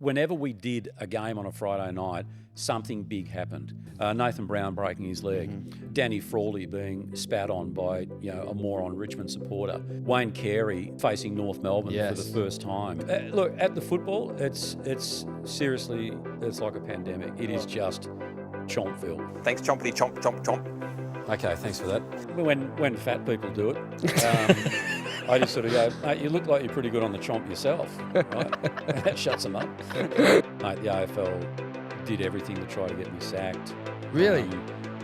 whenever we did a game on a Friday night, something big happened. Nathan Brown breaking his leg, Danny Frawley being spat on by a moron Richmond supporter, Wayne Carey facing North Melbourne for the first time. Look, at the football, it's seriously, it's like a pandemic. It is just chompville. Thanks, chompity chomp, chomp, chomp. Okay, thanks for that. When fat people do it, I just sort of go, mate, you look like you're pretty good on the chomp yourself, right? That shuts them up. Mate, the AFL did everything to try to get me sacked. Really?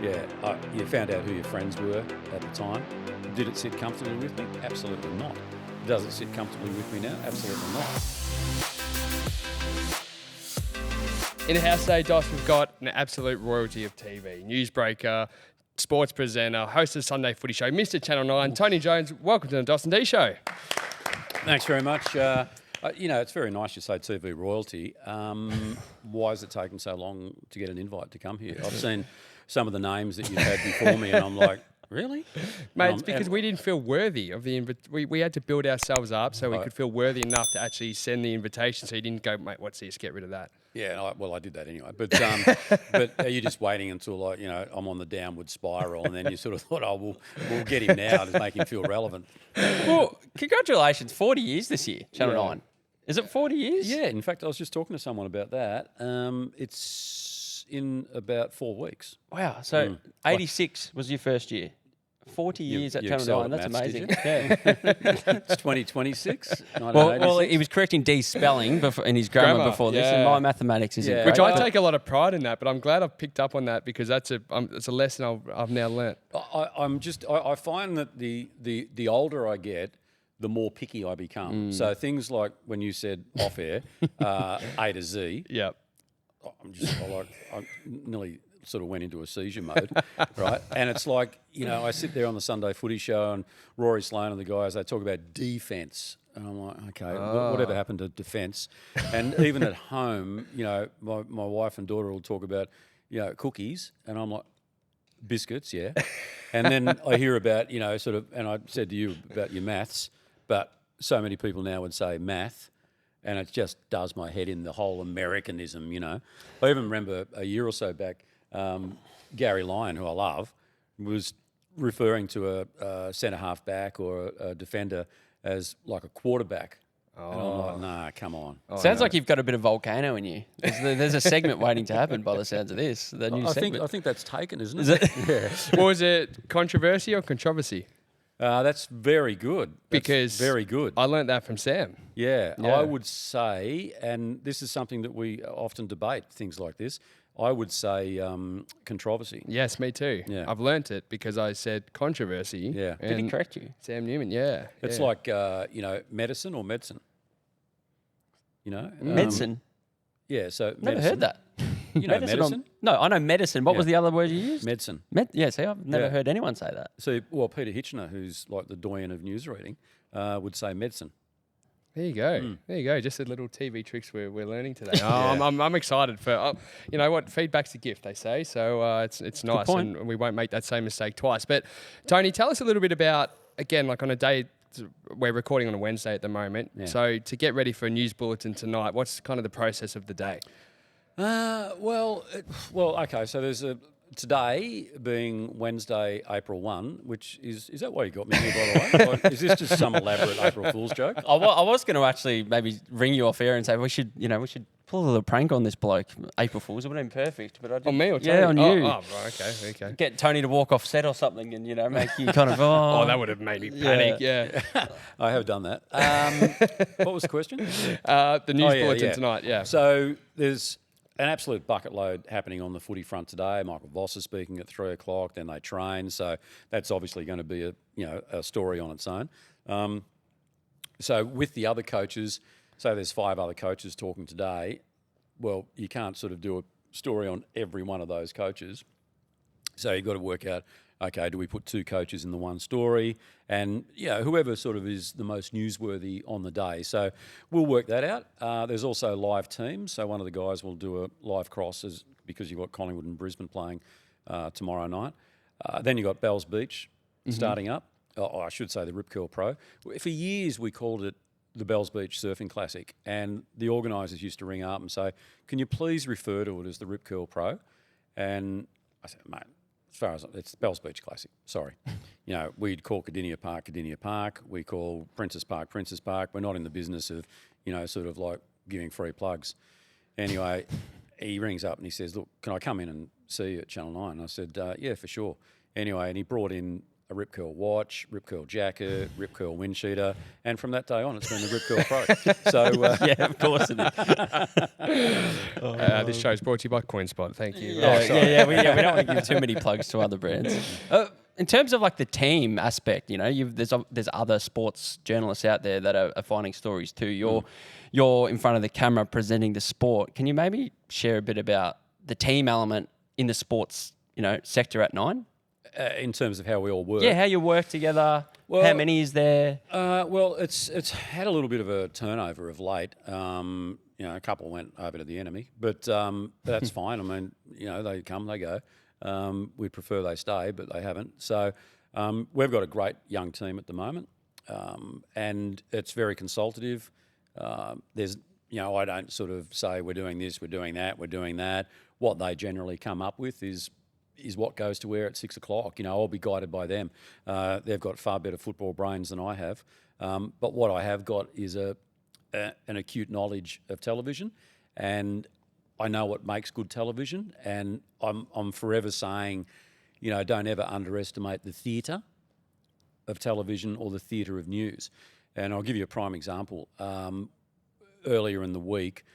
You found out who your friends were at the time. Did it sit comfortably with me? Absolutely not. Does it sit comfortably with me now? Absolutely not. In the house today, Dos, we've got an absolute royalty of TV. Newsbreaker, sports presenter, host of Sunday Footy Show, Mr. Channel 9, Tony Jones. Welcome to the dos&d show. Thanks very much. It's very nice you say TV royalty. Why has it taken so long to get an invite to come here? I've seen some of the names that you've had before me, and I'm like, really? Mate, it's because we didn't feel worthy of the we had to build ourselves up so we could feel worthy enough to actually send the invitation, so you didn't go, mate, what's this, get rid of that. Yeah, I did that anyway. But but are you just waiting until I'm on the downward spiral, and then you sort of thought, we'll get him now to make him feel relevant? Well, congratulations, 40 years this year, Channel 9. Is it 40 years? Yeah, in fact, I was just talking to someone about that. It's in about 4 weeks. Wow, so 86 was your first year. 40 years at Channel 9, that's amazing. Yeah. It's 2026. Well, he was correcting D's spelling in his grammar before this, and my mathematics is Which I take a lot of pride in that, but I'm glad I've picked up on that because it's a lesson I've now learnt. I find that the older I get, the more picky I become. So things like when you said off air, A to Z. Yep. I nearly sort of went into a seizure mode, right? And it's like, I sit there on the Sunday Footy Show and Rory Sloane and the guys, they talk about defence. And I'm like, okay, whatever happened to defence? And even at home, my wife and daughter will talk about, cookies. And I'm like, biscuits, yeah. And then I hear about, and I said to you about your maths, but so many people now would say math. And it just does my head in, the whole Americanism, I even remember a year or so back, Gary Lyon, who I love, was referring to a centre half back or a defender as like a quarterback. And I'm like, nah, come on. Sounds like you've got a bit of volcano in you. There's a segment waiting to happen by the sounds of this. The new segment. I think that's taken, isn't it? Is it? Yeah. Well, is it controversy or controversy? That's very good. Because very good. I learnt that from Sam. Yeah, I would say, and this is something that we often debate, things like this, I would say controversy. Yes, me too. Yeah. I've learnt it because I said controversy. Yeah. Did he correct you? Sam Newman, yeah. It's like, medicine or medicine. Medicine? Yeah, so Never heard that. You know medicine? No, I know medicine. What was the other word you used? Medicine. See, I've never heard anyone say that. So, Peter Hitchener, who's like the doyen of news reading, would say medicine. There you go. There you go. Just a little TV tricks we're learning today. I'm excited for. You know what? Feedback's a gift, they say. So it's nice, and we won't make that same mistake twice. But Tony, tell us a little bit about, again, like on a day. We're recording on a Wednesday at the moment. Yeah. So to get ready for a news bulletin tonight, what's kind of the process of the day? Okay. So there's today being Wednesday, April 1, which is that why you got me here, by the way? Like, is this just some elaborate April Fool's joke? I was going to actually maybe ring you off air and say we should pull a little prank on this bloke. April Fool's, it would have been perfect. But I didn't. On me or Tony? Yeah, on you. Oh, right, okay. Get Tony to walk off set or something and, make you kind of, oh, that would have made me panic, yeah. I have done that. What was the question? The news bulletin tonight, yeah. So there's an absolute bucket load happening on the footy front today. Michael Voss is speaking at 3 o'clock, then they train. So that's obviously going to be a story on its own. So with the other coaches, so there's 5 other coaches talking today. Well, you can't sort of do a story on every one of those coaches. So you've got to work out, okay, do we put 2 coaches in the one story? And, whoever sort of is the most newsworthy on the day. So we'll work that out. There's also live teams. So one of the guys will do a live cross because you've got Collingwood and Brisbane playing tomorrow night. Then you've got Bells Beach starting up. I should say the Rip Curl Pro. For years we called it the Bells Beach Surfing Classic, and the organisers used to ring up and say, "Can you please refer to it as the Rip Curl Pro?" And I said, "Mate, as far as it's Bells Beach Classic, sorry. We'd call Cardinia Park. We call Princess Park. We're not in the business of, sort of like giving free plugs." Anyway, he rings up and he says, "Look, can I come in and see you at Channel 9?" And I said, "Yeah, for sure." Anyway, and he brought in a Rip Curl watch, Rip Curl jacket, Rip Curl wind cheater, and from that day on, it's been the Rip Curl Pro. So yeah, of course it is. This show's brought to you by CoinSpot. Thank you. Yeah. We don't want to give too many plugs to other brands. In terms of like the team aspect, there's other sports journalists out there that are finding stories too. You're in front of the camera presenting the sport. Can you maybe share a bit about the team element in the sports, sector at Nine? In terms of how we all work. Yeah, how you work together. Well, how many is there? Well, it's had a little bit of a turnover of late. A couple went over to the enemy, but that's fine. I mean, they come, they go. We'd prefer they stay, but they haven't. So we've got a great young team at the moment, and it's very consultative. There's, I don't sort of say we're doing this, we're doing that, we're doing that. What they generally come up with is what goes to where at 6 o'clock. I'll be guided by them. They've got far better football brains than I have. But what I have got is an acute knowledge of television, and I know what makes good television. And I'm forever saying, don't ever underestimate the theatre of television or the theatre of news. And I'll give you a prime example. Earlier in the week,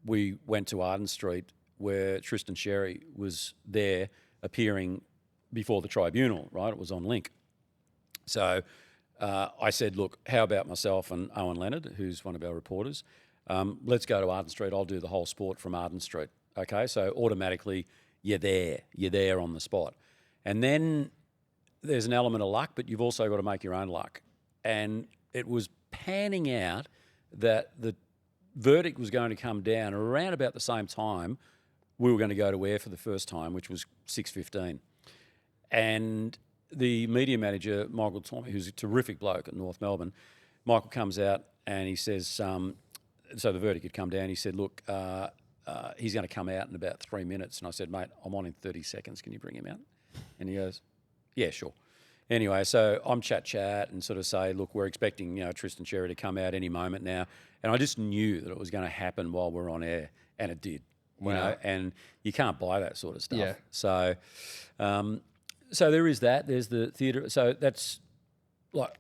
we went to Arden Street where Tristan Sherry was there appearing before the tribunal, right? It was on Link. So I said, look, how about myself and Owen Leonard, who's one of our reporters? Let's go to Arden Street. I'll do the whole sport from Arden Street. Okay, so automatically you're there on the spot. And then there's an element of luck, but you've also got to make your own luck. And it was panning out that the verdict was going to come down around about the same time we were going to go to air for the first time, which was 6:15. And the media manager, Michael Tommy, who's a terrific bloke at North Melbourne, Michael comes out and he says, so the verdict had come down. He said, look, he's going to come out in about 3 minutes. And I said, mate, I'm on in 30 seconds. Can you bring him out? And he goes, yeah, sure. Anyway, so I'm chat and sort of say, look, we're expecting, Tristan Sherry to come out any moment now. And I just knew that it was going to happen while we're on air, and it did. Wow. And you can't buy that sort of stuff. Yeah. So, so there is that. There's the theatre. So that's like,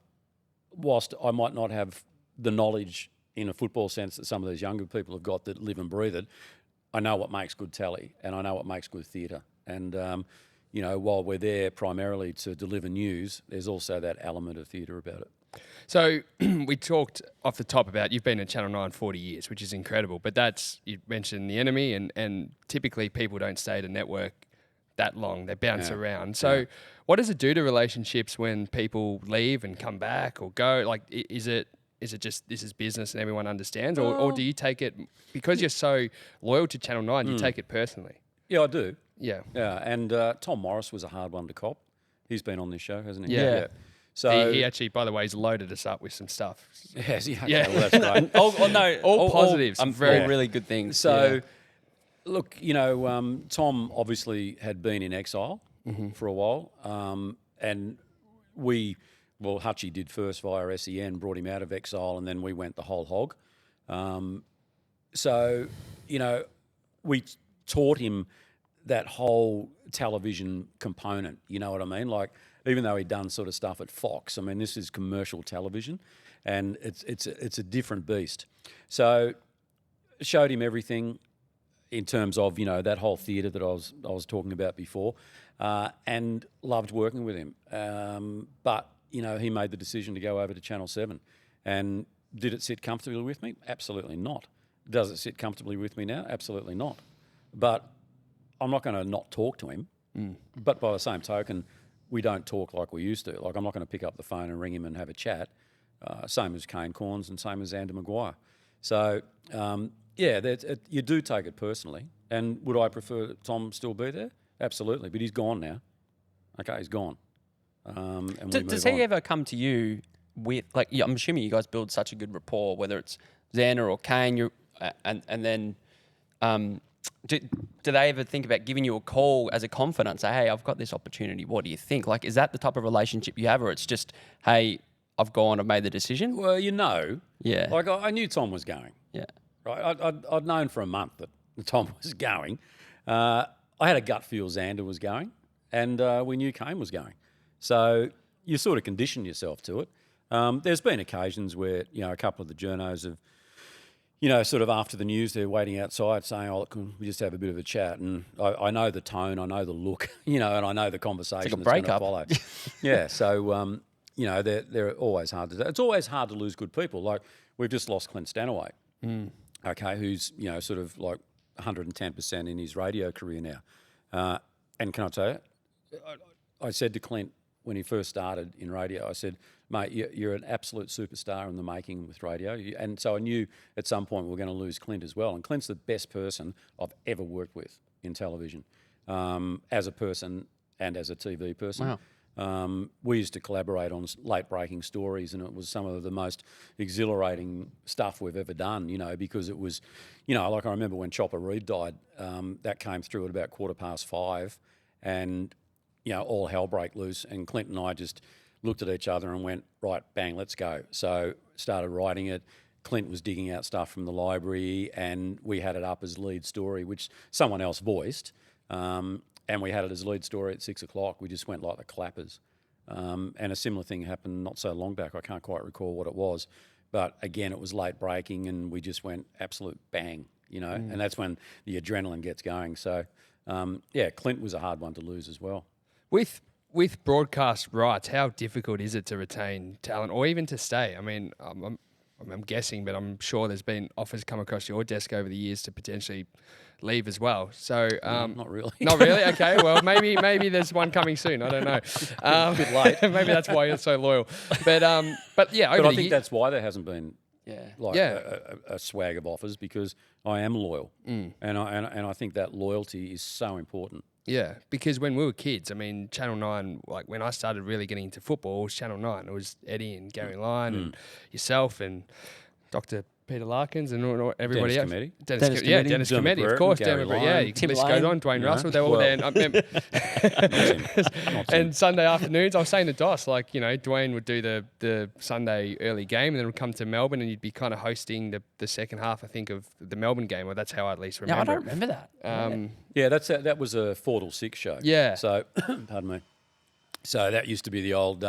whilst I might not have the knowledge in a football sense that some of these younger people have got that live and breathe it, I know what makes good telly, and I know what makes good theatre. And while we're there primarily to deliver news, there's also that element of theatre about it. So we talked off the top about you've been at Channel 9 40 years, which is incredible. But you mentioned the enemy, and typically people don't stay at a network that long. They bounce around. So what does it do to relationships when people leave and come back or go? Like, is it just this is business and everyone understands? Or do you take it, because you're so loyal to Channel 9, you take it personally? Yeah, I do. Yeah. Yeah, and Tom Morris was a hard one to cop. He's been on this show, hasn't he? Yeah. So he actually, by the way, he's loaded us up with some stuff. Yes, yeah. Yeah. Well, that's great. All positives. All really good things. So, look, Tom obviously had been in exile for a while, and Hutchie did first via SEN, brought him out of exile, and then we went the whole hog. We taught him that whole television component, you know what I mean? Like, even though he'd done sort of stuff at Fox, I mean, this is commercial television, and it's a different beast. So, showed him everything in terms of that whole theatre that I was talking about before, and loved working with him. But he made the decision to go over to Channel 7, and did it sit comfortably with me? Absolutely not. Does it sit comfortably with me now? Absolutely not. But I'm not going to not talk to him. But by the same token, we don't talk like we used to. Like, I'm not going to pick up the phone and ring him and have a chat. Same as Kane Corns and same as Eddie McGuire. So, you do take it personally. And would I prefer Tom still be there? Absolutely. But he's gone now. Okay, he's gone. And Does he ever come to you with, like, I'm assuming you guys build such a good rapport, whether it's Xander or Kane, and then do they ever think about giving you a call as a confidant, say, hey, I've got this opportunity, what do you think? Like, is that the type of relationship you have, or it's just, hey, I've made the decision? Well, Yeah. Like I knew Tom was going. Yeah. Right, I'd known for a month that Tom was going. I had a gut feel Xander was going, and we knew Kane was going. So you sort of condition yourself to it. There's been occasions where, a couple of the journos have, sort of after the news, they're waiting outside saying, oh, can we just have a bit of a chat? And I know the tone, I know the look, and I know the conversation it's that's like going to follow. Yeah, so, they're always hard to do. It's always hard to lose good people. Like, we've just lost Clint Stanaway, okay, who's, sort of like 110% in his radio career now. And can I tell you, I said to Clint when he first started in radio, I said, mate, you're an absolute superstar in the making with radio. And so I knew at some point we were going to lose Clint as well. And Clint's the best person I've ever worked with in television, as a person and as a TV person. Wow. We used to collaborate on late-breaking stories, and it was some of the most exhilarating stuff we've ever done, because it was, like I remember when Chopper Reed died, that came through at about 5:15, and, all hell broke loose, and Clint and I just looked at each other and went, right, bang, let's go. So started writing it. Clint was digging out stuff from the library, and we had it up as lead story, which someone else voiced. And we had it as lead story at 6 o'clock. We just went like the clappers. And a similar thing happened not so long back. I can't quite recall what it was. But again, it was late breaking, and we just went absolute bang, and that's when the adrenaline gets going. So, Clint was a hard one to lose as well. With broadcast rights, how difficult is it to retain talent or even to stay? I mean, I'm guessing, but I'm sure there's been offers come across your desk over the years to potentially leave as well. So not really. Not really. Okay. Well, maybe there's one coming soon. I don't know. A bit late. Maybe that's why you're so loyal. But yeah. But I think that's why there hasn't been a swag of offers, because I am loyal, and I think that loyalty is so important. Yeah, because when we were kids, I mean, Channel 9, like when I started really getting into football, it was Channel 9. It was Eddie and Gary Lyon and yourself and Dr. Peter Larkins and everybody else. Dennis Cometti, of course. Gary Lyon, yeah, the list goes on. Dwayne Russell, they were all there. And Sunday afternoons, I was saying to Dos, like, Dwayne would do the Sunday early game, and then would come to Melbourne, and you'd be kind of hosting the second half, I think, of the Melbourne game. Well, that's how I at least remember. Yeah, I don't remember that. That was a 4 till 6 show. Yeah. So, pardon me. So that used to be the old.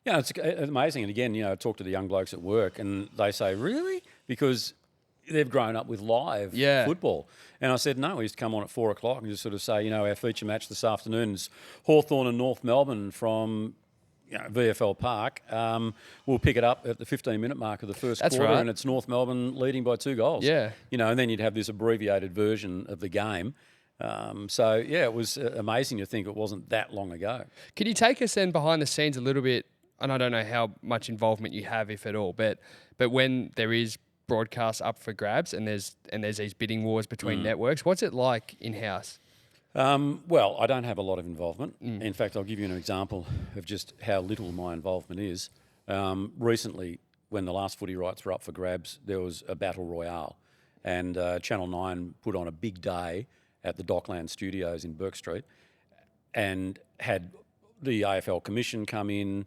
It's amazing. And again, I talk to the young blokes at work, and they say, really? Because they've grown up with live football. And I said, no, we used to come on at 4 o'clock and just sort of say, our feature match this afternoon is Hawthorn and North Melbourne from VFL Park. We'll pick it up at the 15-minute mark of the first quarter, right. and it's North Melbourne leading by 2 goals. Yeah. And then you'd have this abbreviated version of the game. It was amazing to think it wasn't that long ago. Could you take us then behind the scenes a little bit? And I don't know how much involvement you have, if at all, but when there is broadcasts up for grabs and there's these bidding wars between networks, what's it like in-house? Well, I don't have a lot of involvement. In fact, I'll give you an example of just how little my involvement is. Recently, when the last footy rights were up for grabs, there was a battle royale, and Channel 9 put on a big day at the Dockland Studios in Burke Street, and had the AFL Commission come in,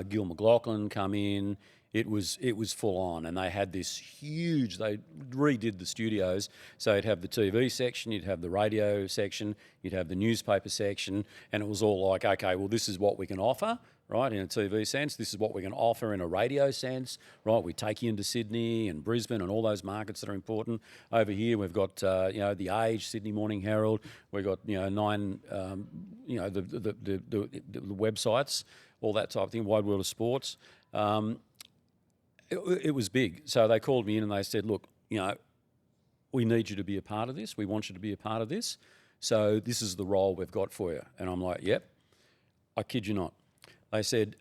Gil McLaughlin come in. It was full on, and they had this huge. They redid the studios, so you'd have the TV section, you'd have the radio section, you'd have the newspaper section, and it was all like, okay, well, this is what we can offer, right, in a TV sense. This is what we can offer in a radio sense, right? We take you into Sydney and Brisbane and all those markets that are important. Over here, we've got The Age, Sydney Morning Herald. We've got 9, the websites, all that type of thing. Wide World of Sports. It was big. So they called me in and they said, look, we need you to be a part of this. We want you to be a part of this. So this is the role we've got for you. And I'm like, yep. I kid you not. They said,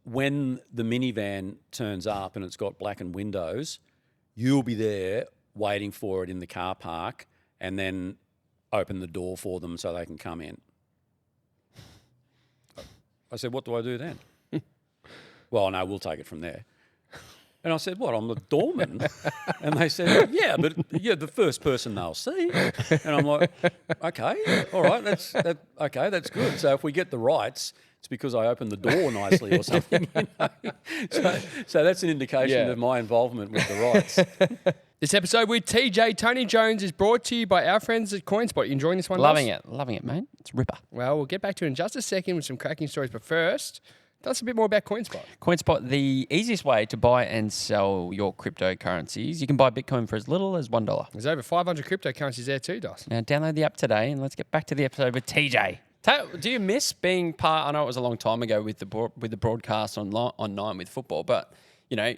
when the minivan turns up and it's got blackened windows, you'll be there waiting for it in the car park, and then open the door for them so they can come in. I said, what do I do then? well, no, we'll take it from there. And I said, what, I'm the doorman? And they said, yeah, but you're the first person they'll see. And I'm like, okay, all right, that's good. So if we get the rights, it's because I opened the door nicely or something. You know? So that's an indication of my involvement with the rights. This episode with TJ Tony Jones is brought to you by our friends at CoinSpot. You enjoying this one? Loving it, mate. It's ripper. Well, we'll get back to it in just a second with some cracking stories. But first, tell us a bit more about CoinSpot. CoinSpot, the easiest way to buy and sell your cryptocurrencies. You can buy Bitcoin for as little as $1. There's over 500 cryptocurrencies there too, Dos. Now, download the app today and let's get back to the episode with TJ. Do you miss being part? I know it was a long time ago with the broadcast on 9 with football, but, you know,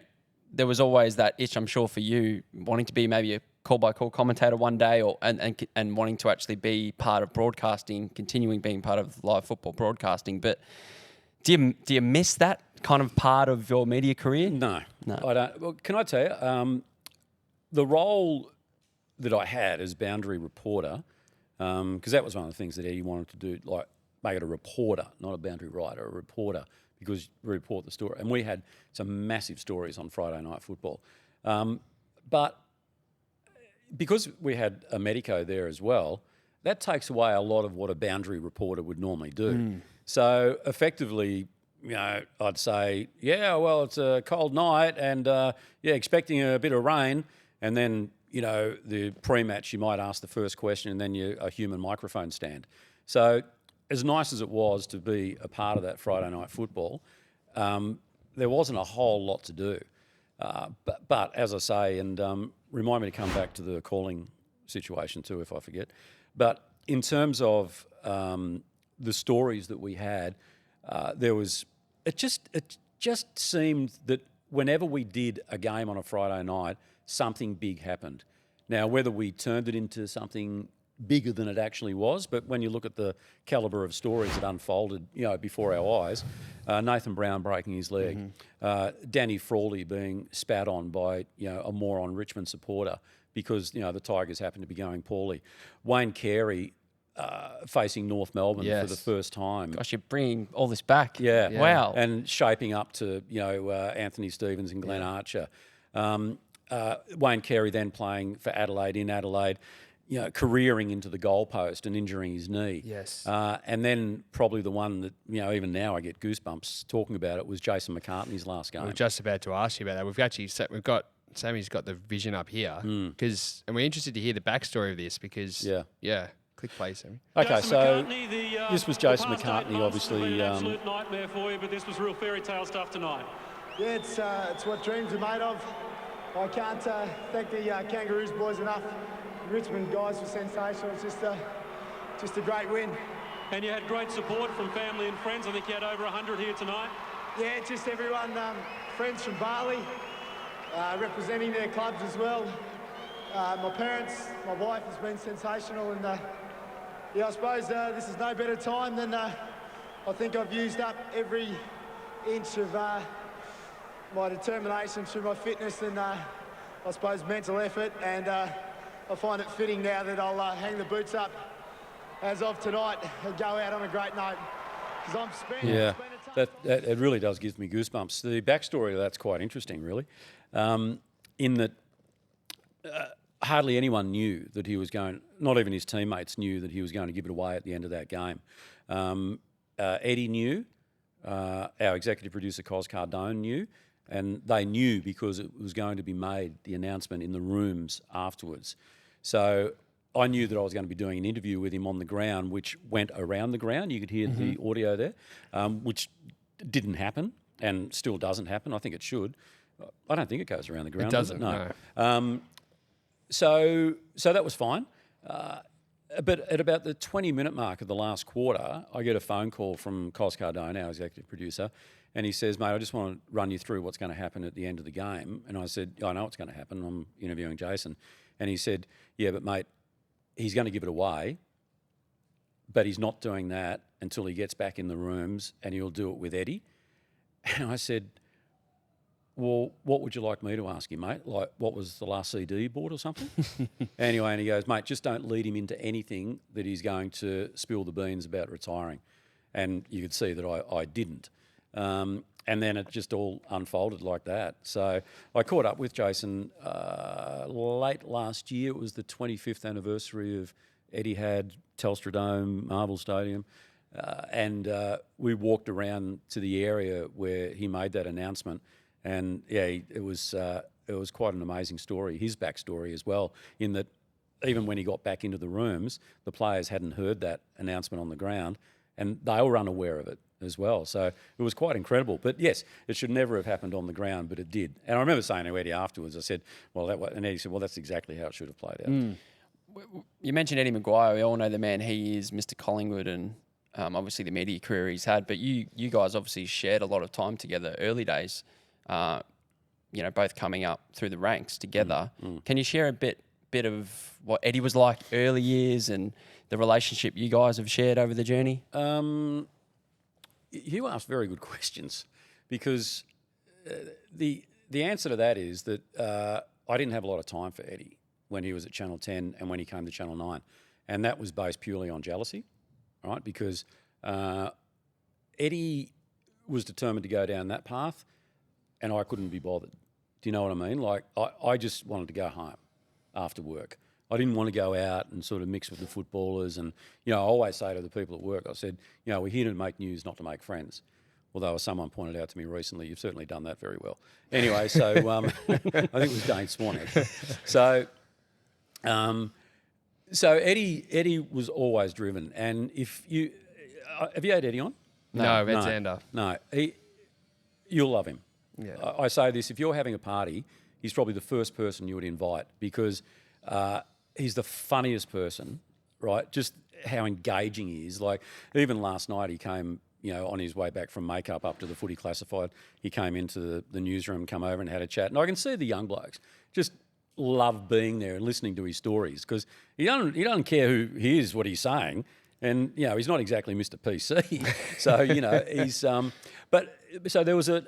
there was always that itch, I'm sure, for you wanting to be maybe a call-by-call commentator one day, and wanting to actually be part of broadcasting, continuing being part of live football broadcasting. But do you miss that kind of part of your media career? No, I don't. Well, can I tell you, the role that I had as boundary reporter, because that was one of the things that Eddie wanted to do, like make it a reporter, not a boundary writer, a reporter, because we report the story. And we had some massive stories on Friday Night Football. But because we had a medico there as well, that takes away a lot of what a boundary reporter would normally do. So effectively, you know, I'd say, yeah, well, it's a cold night and, expecting a bit of rain. And then, you know, the pre-match, you might ask the first question and then a human microphone stand. So as nice as it was to be a part of that Friday Night Football, there wasn't a whole lot to do. But as I say, and remind me to come back to the calling situation too if I forget. But in terms of the stories that we had, it just seemed that whenever we did a game on a Friday night, something big happened. Now, whether we turned it into something bigger than it actually was, but when you look at the calibre of stories that unfolded, you know, before our eyes, Nathan Brown breaking his leg, Danny Frawley being spat on by, you know, a moron Richmond supporter because, you know, the Tigers happened to be going poorly, Wayne Carey facing North Melbourne for the first time. Gosh, you're bringing all this back. Yeah. Wow. And shaping up to, you know, Anthony Stevens and Glenn Archer. Wayne Carey then playing for Adelaide in Adelaide, you know, careering into the goalpost and injuring his knee. Yes. And then probably the one that, you know, even now I get goosebumps talking about it was Jason McCartney's last game. We were just about to ask you about that. Sammy's got the vision up here and we're interested to hear the backstory of this because click play, Sammy. Okay, so this was Jason McCartney, obviously. Absolute nightmare for you, but this was real fairy tale stuff tonight. Yeah, it's what dreams are made of. I can't thank the Kangaroos boys enough. The Richmond guys were sensational. It's just a great win. And you had great support from family and friends. I think you had over 100 here tonight. Yeah, just everyone, friends from Bali, representing their clubs as well. My parents, my wife has been sensational, and I suppose this is no better time than I think I've used up every inch of my determination through my fitness and I suppose mental effort, and I find it fitting now that I'll hang the boots up as of tonight and go out on a great note. Because I'm spending it really does give me goosebumps. The backstory of that's quite interesting, really, in that hardly anyone knew that he was going, not even his teammates knew that he was going to give it away at the end of that game. Eddie knew, our executive producer, Cos Cardone, knew, and they knew because it was going to be made, the announcement, in the rooms afterwards. So I knew that I was going to be doing an interview with him on the ground, which went around the ground. You could hear the audio there, which didn't happen and still doesn't happen. I think it should. I don't think it goes around the ground. It doesn't, no. So that was fine. But at about the 20-minute mark of the last quarter, I get a phone call from Cos Cardone, our executive producer, and he says, mate, I just want to run you through what's going to happen at the end of the game. And I said, I know what's going to happen. I'm interviewing Jason. And he said, yeah, but mate, he's going to give it away, but he's not doing that until he gets back in the rooms, and he'll do it with Eddie. And I said, well, what would you like me to ask you, mate? Like, what was the last CD you bought or something? Anyway, and he goes, mate, just don't lead him into anything that he's going to spill the beans about retiring. And you could see that I didn't. and then it just all unfolded like that. So I caught up with Jason late last year. It was the 25th anniversary of Etihad, Telstra Dome, Marvel Stadium. And we walked around to the area where he made that announcement. And, it was quite an amazing story, his backstory as well, in that even when he got back into the rooms, the players hadn't heard that announcement on the ground, and they were unaware of it as well. So it was quite incredible. But yes, it should never have happened on the ground, but it did. And I remember saying to Eddie afterwards, I said, and Eddie said, well, that's exactly how it should have played out. You mentioned Eddie McGuire. We all know the man he is, Mr. Collingwood, and obviously the media career he's had. But you guys obviously shared a lot of time together early days, both coming up through the ranks together. Can you share a bit of what Eddie was like early years and the relationship you guys have shared over the journey? You asked very good questions, because the answer to that is that I didn't have a lot of time for Eddie when he was at Channel 10 and when he came to Channel 9. And that was based purely on jealousy, right? Because Eddie was determined to go down that path and I couldn't be bothered. Do you know what I mean? Like, I just wanted to go home after work. I didn't want to go out and sort of mix with the footballers. And, I always say to the people at work, I said, we're here to make news, not to make friends. Although, as someone pointed out to me recently, you've certainly done that very well. Anyway, so I think it was Dane Swan, actually. So Eddie was always driven. And if you... have you had Eddie on? No, Xander. No. You'll love him. Yeah. I say this, if you're having a party, he's probably the first person you would invite, because he's the funniest person, right? Just how engaging he is. Like, even last night he came, on his way back from makeup up to the footy classified, he came into the newsroom, come over and had a chat. And I can see the young blokes just love being there and listening to his stories, because he doesn't care who he is, what he's saying. And, he's not exactly Mr. PC. So, he's... So there was a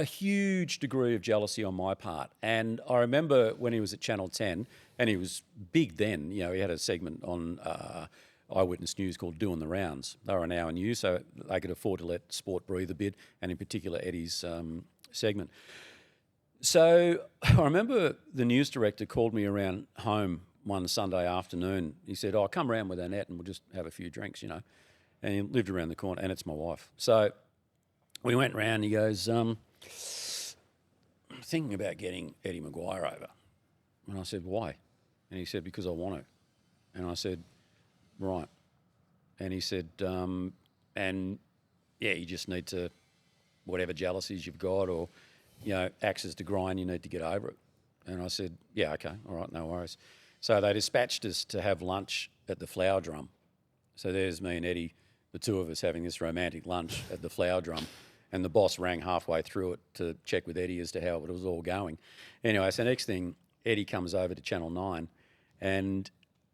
huge degree of jealousy on my part. And I remember when he was at Channel 10, and he was big then, he had a segment on Eyewitness News called Doing the Rounds. They were an hour news, so they could afford to let sport breathe a bit, and in particular Eddie's segment. So I remember the news director called me around home one Sunday afternoon. He said, come round with Annette and we'll just have a few drinks, And he lived around the corner, and it's my wife. So we went round, he goes, I'm thinking about getting Eddie McGuire over. And I said, why? And he said, because I want to. And I said, right. And he said, you just need to, whatever jealousies you've got or, axes to grind, you need to get over it. And I said, yeah, okay, all right, no worries. So they dispatched us to have lunch at the Flower Drum. So there's me and Eddie, the two of us having this romantic lunch at the Flower Drum. And the boss rang halfway through it to check with Eddie as to how it was all going. Anyway, so next thing, Eddie comes over to Channel 9, and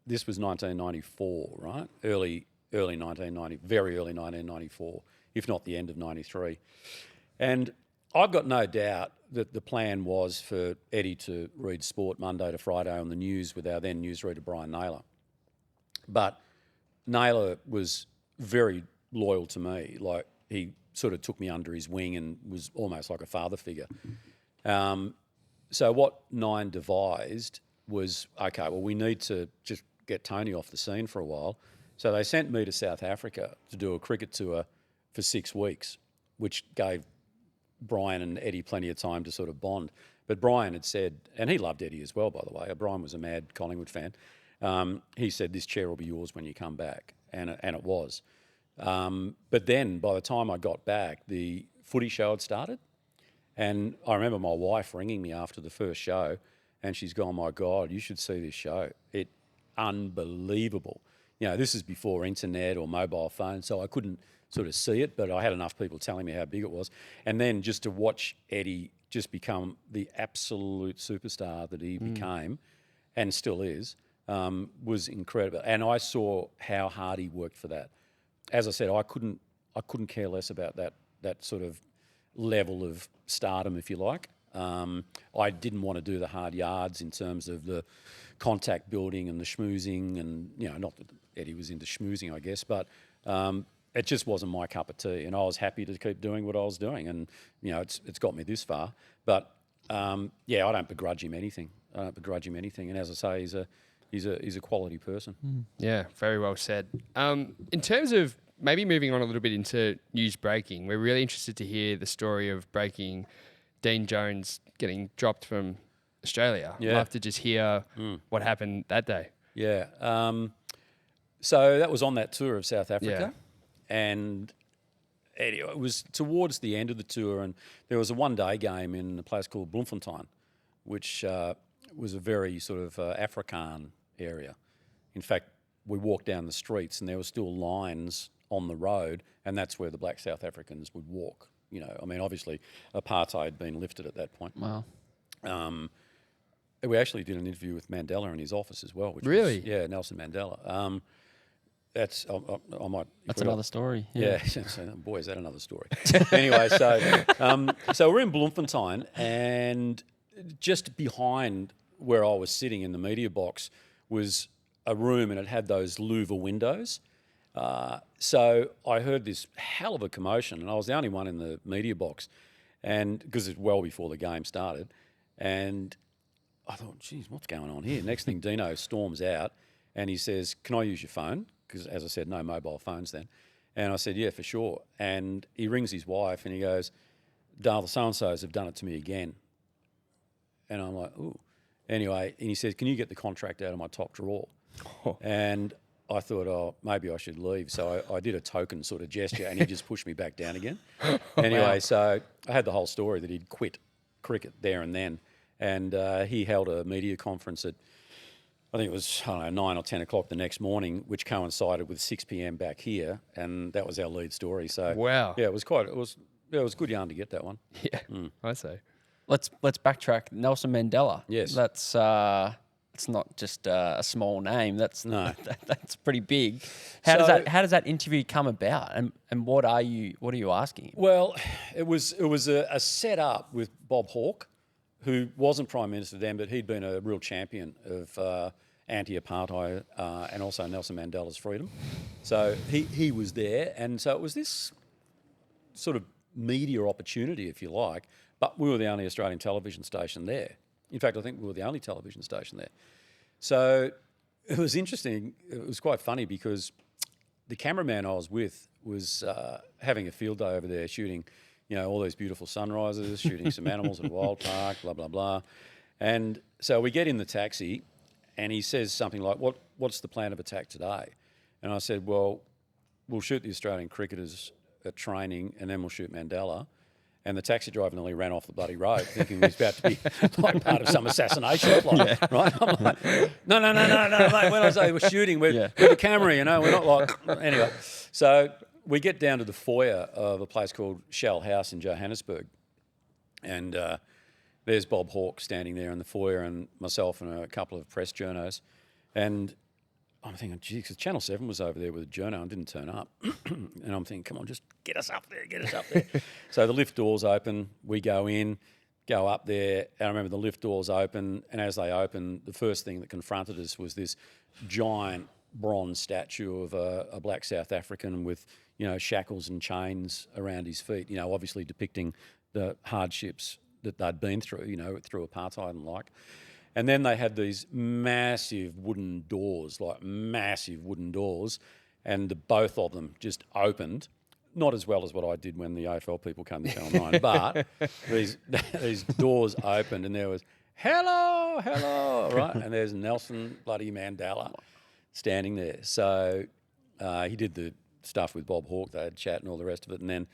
this was 1994, right? Early 1990, very early 1994, if not the end of 93. And I've got no doubt that the plan was for Eddie to read sport Monday to Friday on the news with our then newsreader Brian Naylor. But Naylor was very loyal to me. Like, he sort of took me under his wing and was almost like a father figure. So what Nine devised was, okay, well, we need to just get Tony off the scene for a while. So they sent me to South Africa to do a cricket tour for 6 weeks, which gave Brian and Eddie plenty of time to sort of bond. But Brian had said, and he loved Eddie as well, by the way. Brian was a mad Collingwood fan. He said, this chair will be yours when you come back. And it was. But then by the time I got back, the footy show had started. And I remember my wife ringing me after the first show, and she's gone, my God, you should see this show. Unbelievable. This is before internet or mobile phone, so I couldn't sort of see it, but I had enough people telling me how big it was. And then just to watch Eddie just become the absolute superstar that he became, and still is, was incredible. And I saw how hard he worked for that. As I said, I couldn't care less about that sort of level of stardom, if you like. I didn't want to do the hard yards in terms of the contact building and the schmoozing, and not that Eddie was into schmoozing, I guess, but it just wasn't my cup of tea, and I was happy to keep doing what I was doing, and it's got me this far. But I don't begrudge him anything. And as I say, he's a quality person. Yeah, very well said. In terms of maybe moving on a little bit into news breaking, we're really interested to hear the story of breaking Dean Jones getting dropped from Australia. Yeah. I'd love to just hear what happened that day. Yeah. So that was on that tour of South Africa. And anyway, it was towards the end of the tour, and there was a one-day game in a place called Bloemfontein, which was a very sort of Afrikaan area. In fact, we walked down the streets and there were still lines on the road, and that's where the black South Africans would walk. Obviously, apartheid had been lifted at that point. Wow. We actually did an interview with Mandela in his office as well. Which Really? Was, Nelson Mandela. That's I might. That's another story. Yeah. Boy, is that another story. Anyway, so we're in Bloemfontein, and just behind where I was sitting in the media box was a room, and it had those louver windows. So I heard this hell of a commotion, and I was the only one in the media box, and because it's well before the game started, and I thought, geez, what's going on here? Next thing, Dino storms out, and he says, "Can I use your phone?" Because, as I said, no mobile phones then. And I said, "Yeah, for sure." And he rings his wife, and he goes, "Dale, the so-and-sos have done it to me again." And I'm like, ooh. Anyway, and he says, "Can you get the contract out of my top drawer?" And I thought, maybe I should leave. So I did a token sort of gesture, and he just pushed me back down again. Anyway, so I had the whole story that he'd quit cricket there and then. And he held a media conference at, I think it was, 9 or 10 o'clock the next morning, which coincided with 6 p.m. back here. And that was our lead story. So, wow. Yeah, it was good yarn to get that one. Yeah, I say. Let's backtrack. Nelson Mandela. Yes. That's it's not just a small name. That's pretty big. How does that interview come about? And what are you asking him? Well, it was a set-up with Bob Hawke, who wasn't Prime Minister then, but he'd been a real champion of anti-apartheid and also Nelson Mandela's freedom. So he was there, and so it was this sort of media opportunity, if you like, but we were the only Australian television station there. In fact, I think we were the only television station there. So it was interesting. It was quite funny because the cameraman I was with was having a field day over there shooting, all these beautiful sunrises, shooting some animals at a wild park, blah, blah, blah. And so we get in the taxi and he says something like, what's the plan of attack today? And I said, well, we'll shoot the Australian cricketers at training and then we'll shoot Mandela. And the taxi driver nearly ran off the bloody road thinking he was about to be like part of some assassination plot, right? I'm like, no, mate, when I say we're shooting, we're the camera, we're not like... Anyway, so we get down to the foyer of a place called Shell House in Johannesburg. And there's Bob Hawke standing there in the foyer and myself and a couple of press journos. And I'm thinking, gee, because Channel 7 was over there with a journo and didn't turn up. And I'm thinking, come on, just get us up there. So the lift doors open, we go in, go up there, and I remember the lift doors open, and as they opened, the first thing that confronted us was this giant bronze statue of a black South African with, shackles and chains around his feet, obviously depicting the hardships that they'd been through, through apartheid and like. And then they had these massive wooden doors, and both of them just opened. Not as well as what I did when the AFL people came to Channel 9, but these doors opened and there was, hello, right? And there's Nelson bloody Mandela standing there. So he did the stuff with Bob Hawke, they had chat and all the rest of it. And then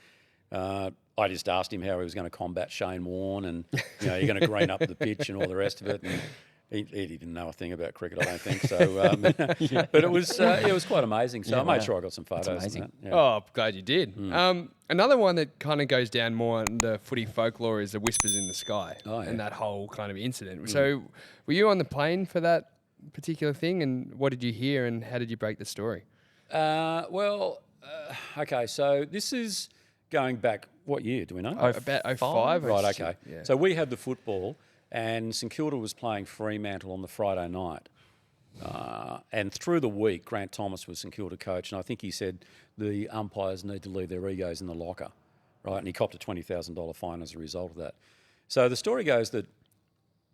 I just asked him how he was going to combat Shane Warne and, you're going to green up the pitch and all the rest of it. And he didn't know a thing about cricket, I don't think. So, but it was quite amazing. So I made sure I got some photos. That's amazing. And that. Yeah. Oh, glad you did. Another one that kind of goes down more in the footy folklore is the whispers in the sky and that whole kind of incident. So were you on the plane for that particular thing, and what did you hear and how did you break the story? Okay, so this is going back, what year, do we know? About 05. Right, okay. Yeah. So we had the football and St Kilda was playing Fremantle on the Friday night. And through the week, Grant Thomas was St Kilda coach, and I think he said the umpires need to leave their egos in the locker, right? And he copped a $20,000 fine as a result of that. So the story goes that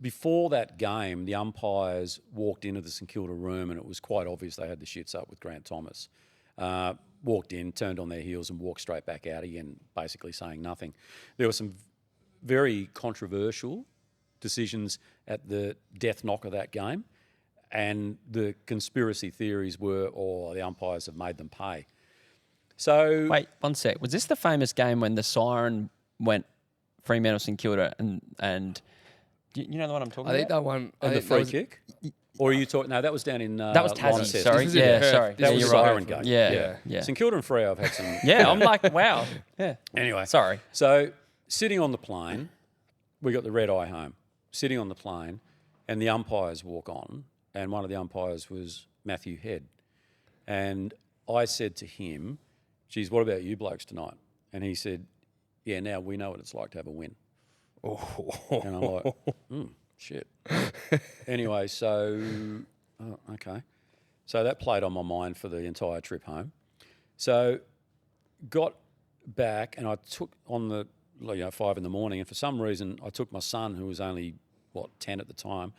before that game, the umpires walked into the St Kilda room, and it was quite obvious they had the shits up with Grant Thomas. Walked in, turned on their heels, and walked straight back out again, basically saying nothing. There were some very controversial decisions at the death knock of that game. And the conspiracy theories were, the umpires have made them pay. So Wait, one sec. Was this the famous game when the siren went Fremantle St Kilda and you know the one I'm talking I think about? that one. and the free kick? Or are you talking? No, that was down in That was Tassie. Launceston. Sorry, This is in yeah, Perth. sorry. This That was was a a siren siren game. Yeah. St Kilda and Freo have had some. Yeah, I'm like, wow. Yeah. Anyway, Sorry. So sitting on the plane, we got the red eye home. Sitting on the plane, and the umpires walk on, and one of the umpires was Matthew Head, and I said to him, "Geez, what about you blokes tonight?" And he said, "Yeah, now we know what it's like to have a win." And I'm like, shit. Anyway, so okay, so that played on my mind for the entire trip home. So got back, and I took on the 5 a.m, and for some reason I took my son, who was only 10 at the time,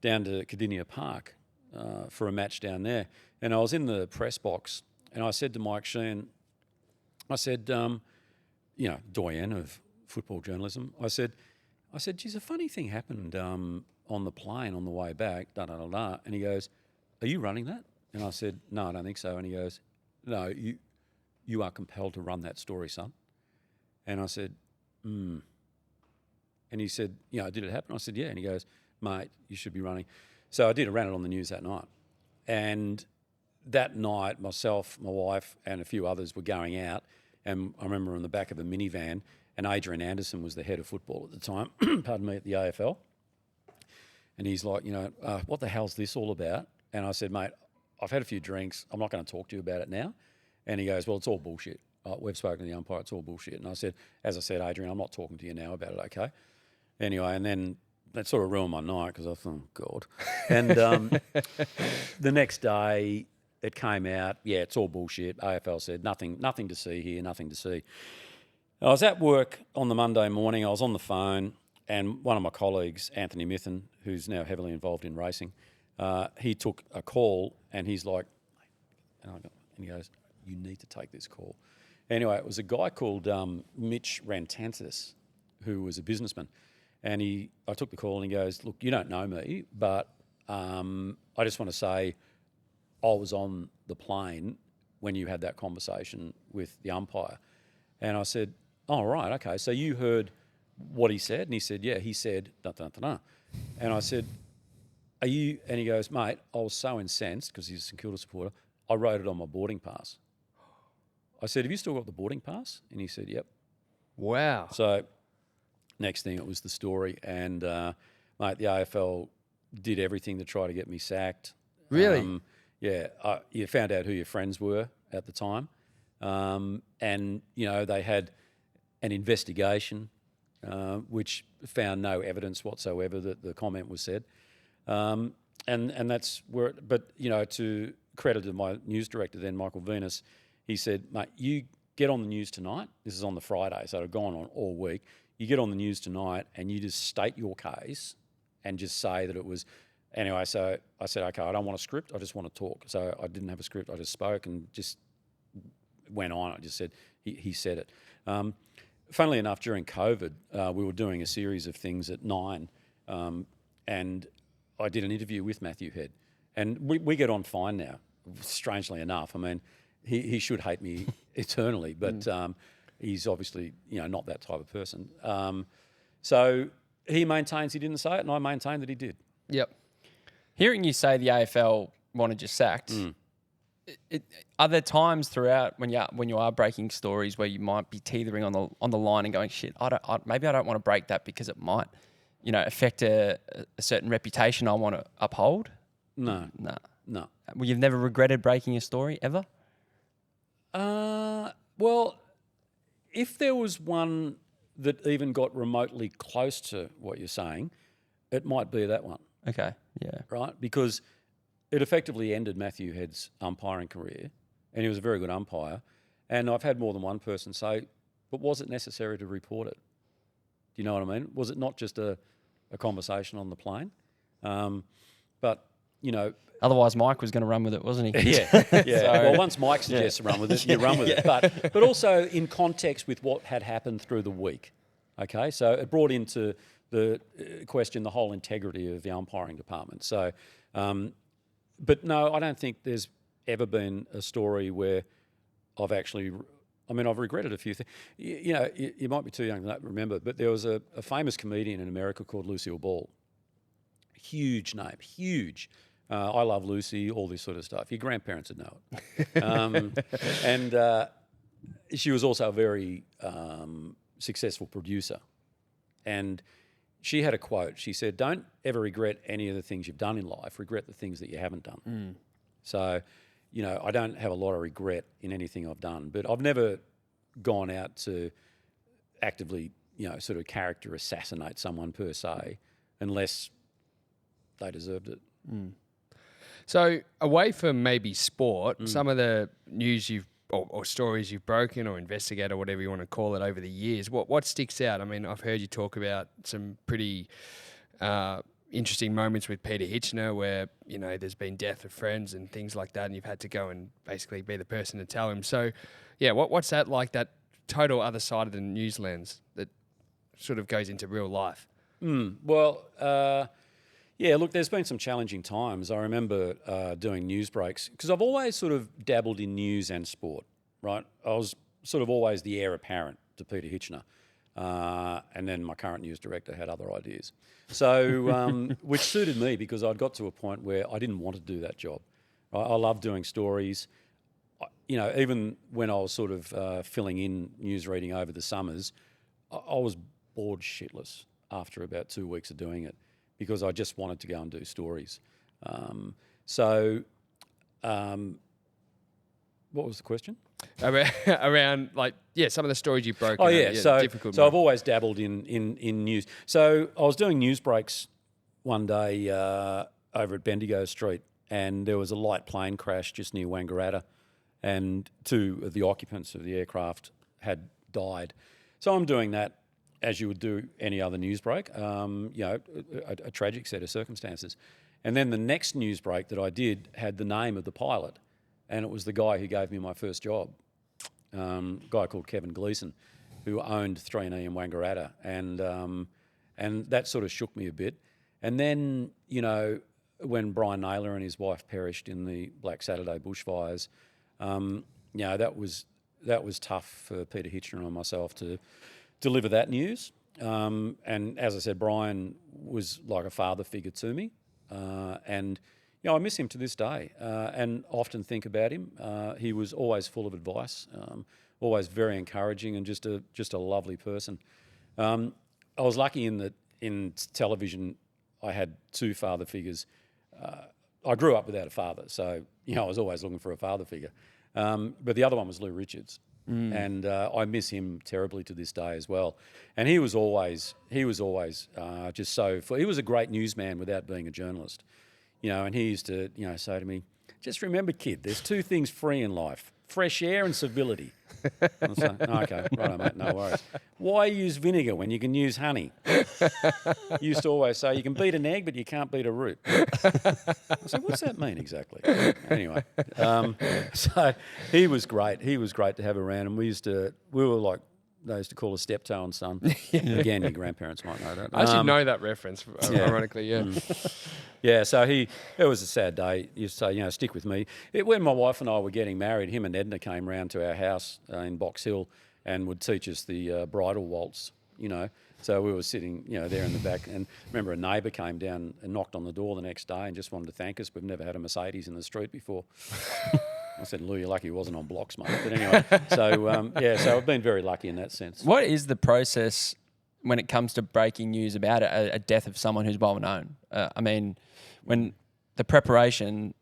down to Cardinia Park for a match down there. And I was in the press box, and I said to Mike Sheehan, I said, doyen of football journalism, I said, geez, a funny thing happened on the plane on the way back, da-da-da-da. And he goes, are you running that? And I said, no, I don't think so. And he goes, no, you are compelled to run that story, son. And I said, And he said, did it happen? I said, yeah. And he goes, mate, you should be running. So I did. I ran it on the news that night. And that night, myself, my wife, and a few others were going out. And I remember in the back of a minivan, and Adrian Anderson was the head of football at the time, pardon me, at the AFL. And he's like, what the hell's this all about? And I said, mate, I've had a few drinks. I'm not going to talk to you about it now. And he goes, well, it's all bullshit. We've spoken to the umpire. It's all bullshit. And I said, as I said, Adrian, I'm not talking to you now about it, okay? Anyway, and then that sort of ruined my night because I thought, oh, God. And the next day it came out, yeah, it's all bullshit. AFL said, nothing to see here, nothing to see. I was at work on the Monday morning. I was on the phone, and one of my colleagues, Anthony Mithen, who's now heavily involved in racing, he took a call, and he's like, and he goes, you need to take this call. Anyway, it was a guy called Mitch Rantantis, who was a businessman. And I took the call, and he goes, look, you don't know me, but I just want to say I was on the plane when you had that conversation with the umpire. And I said, oh, right, okay. So you heard what he said? And he said, yeah, he said, da-da-da-da. And I said, are you? And he goes, mate, I was so incensed because he's a St Kilda supporter, I wrote it on my boarding pass. I said, have you still got the boarding pass? And he said, yep. Wow. So next thing, it was the story. And, mate, the AFL did everything to try to get me sacked. Really? Yeah. You found out who your friends were at the time. And, they had an investigation which found no evidence whatsoever that the comment was said. And that's where, to credit to my news director then, Michael Venus, he said, mate, you get on the news tonight. This is on the Friday, so it had gone on all week. You get on the news tonight and you just state your case and just say that it was... Anyway, so I said, okay, I don't want a script. I just want to talk. So I didn't have a script. I just spoke and just went on. I just said, he said it. Funnily enough, during COVID, we were doing a series of things at 9, and I did an interview with Matthew Head. And we get on fine now, strangely enough. I mean, he should hate me eternally, but he's obviously not that type of person. So he maintains he didn't say it, and I maintain that he did. Yep. Hearing you say the AFL wanted you sacked, are there times throughout when you are breaking stories where you might be teetering on the line and going, shit, maybe I don't want to break that because it might, affect a certain reputation I want to uphold? No. Well, you've never regretted breaking a story ever? Well, if there was one that even got remotely close to what you're saying, it might be that one. Okay, yeah. Right? Because it effectively ended Matthew Head's umpiring career, and he was a very good umpire. And I've had more than one person say, but was it necessary to report it? Do you know what I mean? Was it not just a conversation on the plane? But, you know... Otherwise, Mike was going to run with it, wasn't he? Yeah. Well, once Mike suggests to run with it, you run with it. But also in context with what had happened through the week. Okay, so it brought into the question the whole integrity of the umpiring department. So, but no, I don't think there's ever been a story where I've actually... I mean, I've regretted a few things. You know, you might be too young to remember, but there was a famous comedian in America called Lucille Ball. Huge name, huge. I Love Lucy, all this sort of stuff. Your grandparents would know it. And she was also a very successful producer. And she had a quote. She said, "Don't ever regret any of the things you've done in life. Regret the things that you haven't done." So... You know, I don't have a lot of regret in anything I've done, but I've never gone out to actively, you know, sort of character assassinate someone per se, unless they deserved it. So away from maybe sport, some of the news or stories you've broken or investigated or whatever you want to call it over the years, what sticks out? I mean, I've heard you talk about some pretty... interesting moments with Peter Hitchener where, you know, there's been death of friends and things like that, and you've had to go and basically be the person to tell him. So, yeah, what's that like, that total other side of the news lens that sort of goes into real life? Well, yeah, look, there's been some challenging times. I remember doing news breaks, because I've always sort of dabbled in news and sport, right? I was sort of always the heir apparent to Peter Hitchener. And then my current news director had other ideas. So, which suited me because I'd got to a point where I didn't want to do that job. I love doing stories. You know, even when I was sort of filling in news reading over the summers, I was bored shitless after about 2 weeks of doing it because I just wanted to go and do stories. What was the question? Around like, yeah, some of the stories you've broken. Oh, yeah. So I've always dabbled in news. So I was doing news breaks one day over at Bendigo Street, and there was a light plane crash just near Wangaratta, and 2 of the occupants of the aircraft had died. So I'm doing that as you would do any other news break, you know, a tragic set of circumstances. And then the next news break that I did had the name of the pilot, and it was the guy who gave me my first job, a guy called Kevin Gleeson, who owned 3&E in Wangaratta, and that sort of shook me a bit. And then, you know, when Brian Naylor and his wife perished in the Black Saturday bushfires, you know, that was tough for Peter Hitchener and myself to deliver that news. And as I said, Brian was like a father figure to me, and you know, I miss him to this day, and often think about him. He was always full of advice, always very encouraging, and just a lovely person. I was lucky in that in television I had 2 father figures. I grew up without a father, so you know I was always looking for a father figure. But the other one was Lou Richards, and I miss him terribly to this day as well. And he was always just so. He was a great newsman without being a journalist. You know, and he used to, you know, say to me, "Just remember, kid, there's 2 things free in life: fresh air and civility." And I say, "Okay, right, mate, no worries. Why use vinegar when you can use honey?" He used to always say, "You can beat an egg, but you can't beat a root." I said, "What's that mean exactly?" Anyway, so he was great. He was great to have around, and we were like, they used to call us steptoe and son. Again, your grandparents might know that. I should know that reference, ironically, yeah. Yeah, so it was a sad day. He used to say, you know, stick with me. When my wife and I were getting married, him and Edna came round to our house in Box Hill and would teach us the bridal waltz, you know. So we were sitting, you know, there in the back, and remember a neighbour came down and knocked on the door the next day and just wanted to thank us. We've never had a Mercedes in the street before. I said, "Lou, you're lucky he wasn't on blocks, mate." But anyway, so I've been very lucky in that sense. What is the process when it comes to breaking news about a death of someone who's well known? I mean, when the preparation,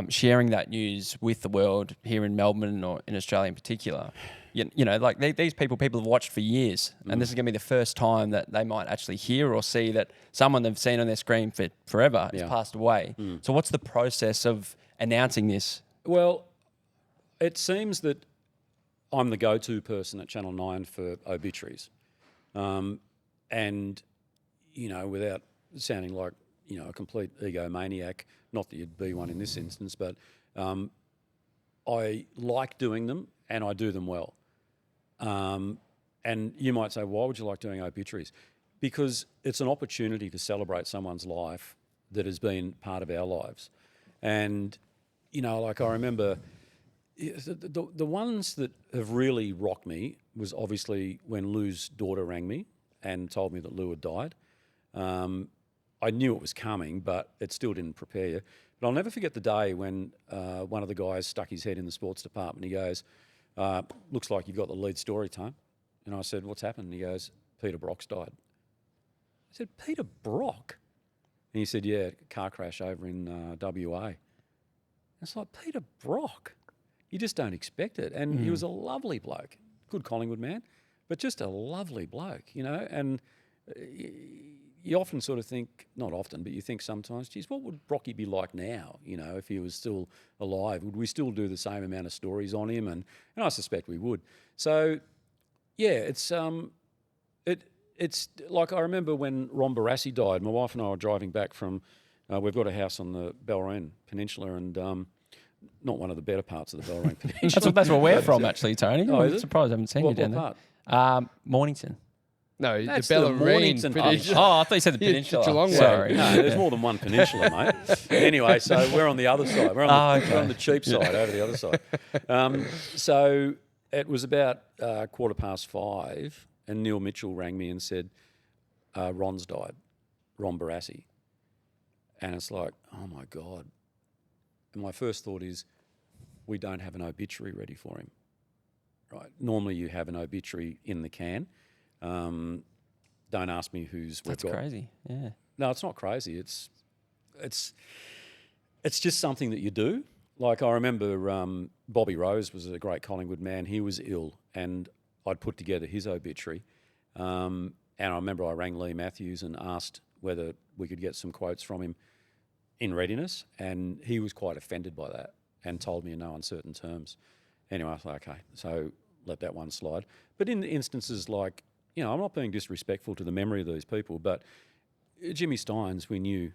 sharing that news with the world here in Melbourne or in Australia in particular? You know, like these people have watched for years, and this is going to be the first time that they might actually hear or see that someone they've seen on their screen for forever has passed away. So what's the process of announcing this? Well, it seems that I'm the go-to person at Channel 9 for obituaries. And, you know, without sounding like, you know, a complete egomaniac, not that you'd be one in this instance, but I like doing them and I do them well. And you might say, why would you like doing obituaries? Because it's an opportunity to celebrate someone's life that has been part of our lives. And, you know, like I remember the ones that have really rocked me was obviously when Lou's daughter rang me and told me that Lou had died. I knew it was coming, but it still didn't prepare you. But I'll never forget the day when one of the guys stuck his head in the sports department. He goes, looks like you've got the lead story, Tone. And I said, what's happened? And he goes, Peter Brock's died. I said, Peter Brock? And he said, yeah, car crash over in WA. It's like, Peter Brock? You just don't expect it. And he was a lovely bloke, good Collingwood man, but just a lovely bloke, you know. And you often sort of think, not often, but you think sometimes, geez, what would Brocky be like now, you know, if he was still alive? Would we still do the same amount of stories on him? And I suspect we would. So, yeah, it's like I remember when Ron Barassi died, my wife and I were driving back from, we've got a house on the Bellarine Peninsula and not one of the better parts of the Bellarine Peninsula. That's where we're from, actually, Tony. Oh, I'm surprised I haven't seen you down there. Mornington. No, That's the the Bellarine Mornington Peninsula. Oh, I thought you said the peninsula. Geelong way. Sorry. No, there's more than one peninsula, mate. Anyway, so we're on the other side. We're on the cheap side, over the other side. So it was about 5:15, and Neil Mitchell rang me and said, Ron's died, Ron Barassi. And it's like, oh, my God. And my first thought is, we don't have an obituary ready for him. Right? Normally you have an obituary in the can. Don't ask me who's we've got. That's crazy. Yeah. No, it's not crazy. It's just something that you do. Like I remember Bobby Rose was a great Collingwood man. He was ill, and I'd put together his obituary. And I remember I rang Lee Matthews and asked whether we could get some quotes from him in readiness, and he was quite offended by that and told me in no uncertain terms. Anyway, I was like, okay, so let that one slide. But in instances like, you know, I'm not being disrespectful to the memory of these people, but Jimmy Steins, we knew,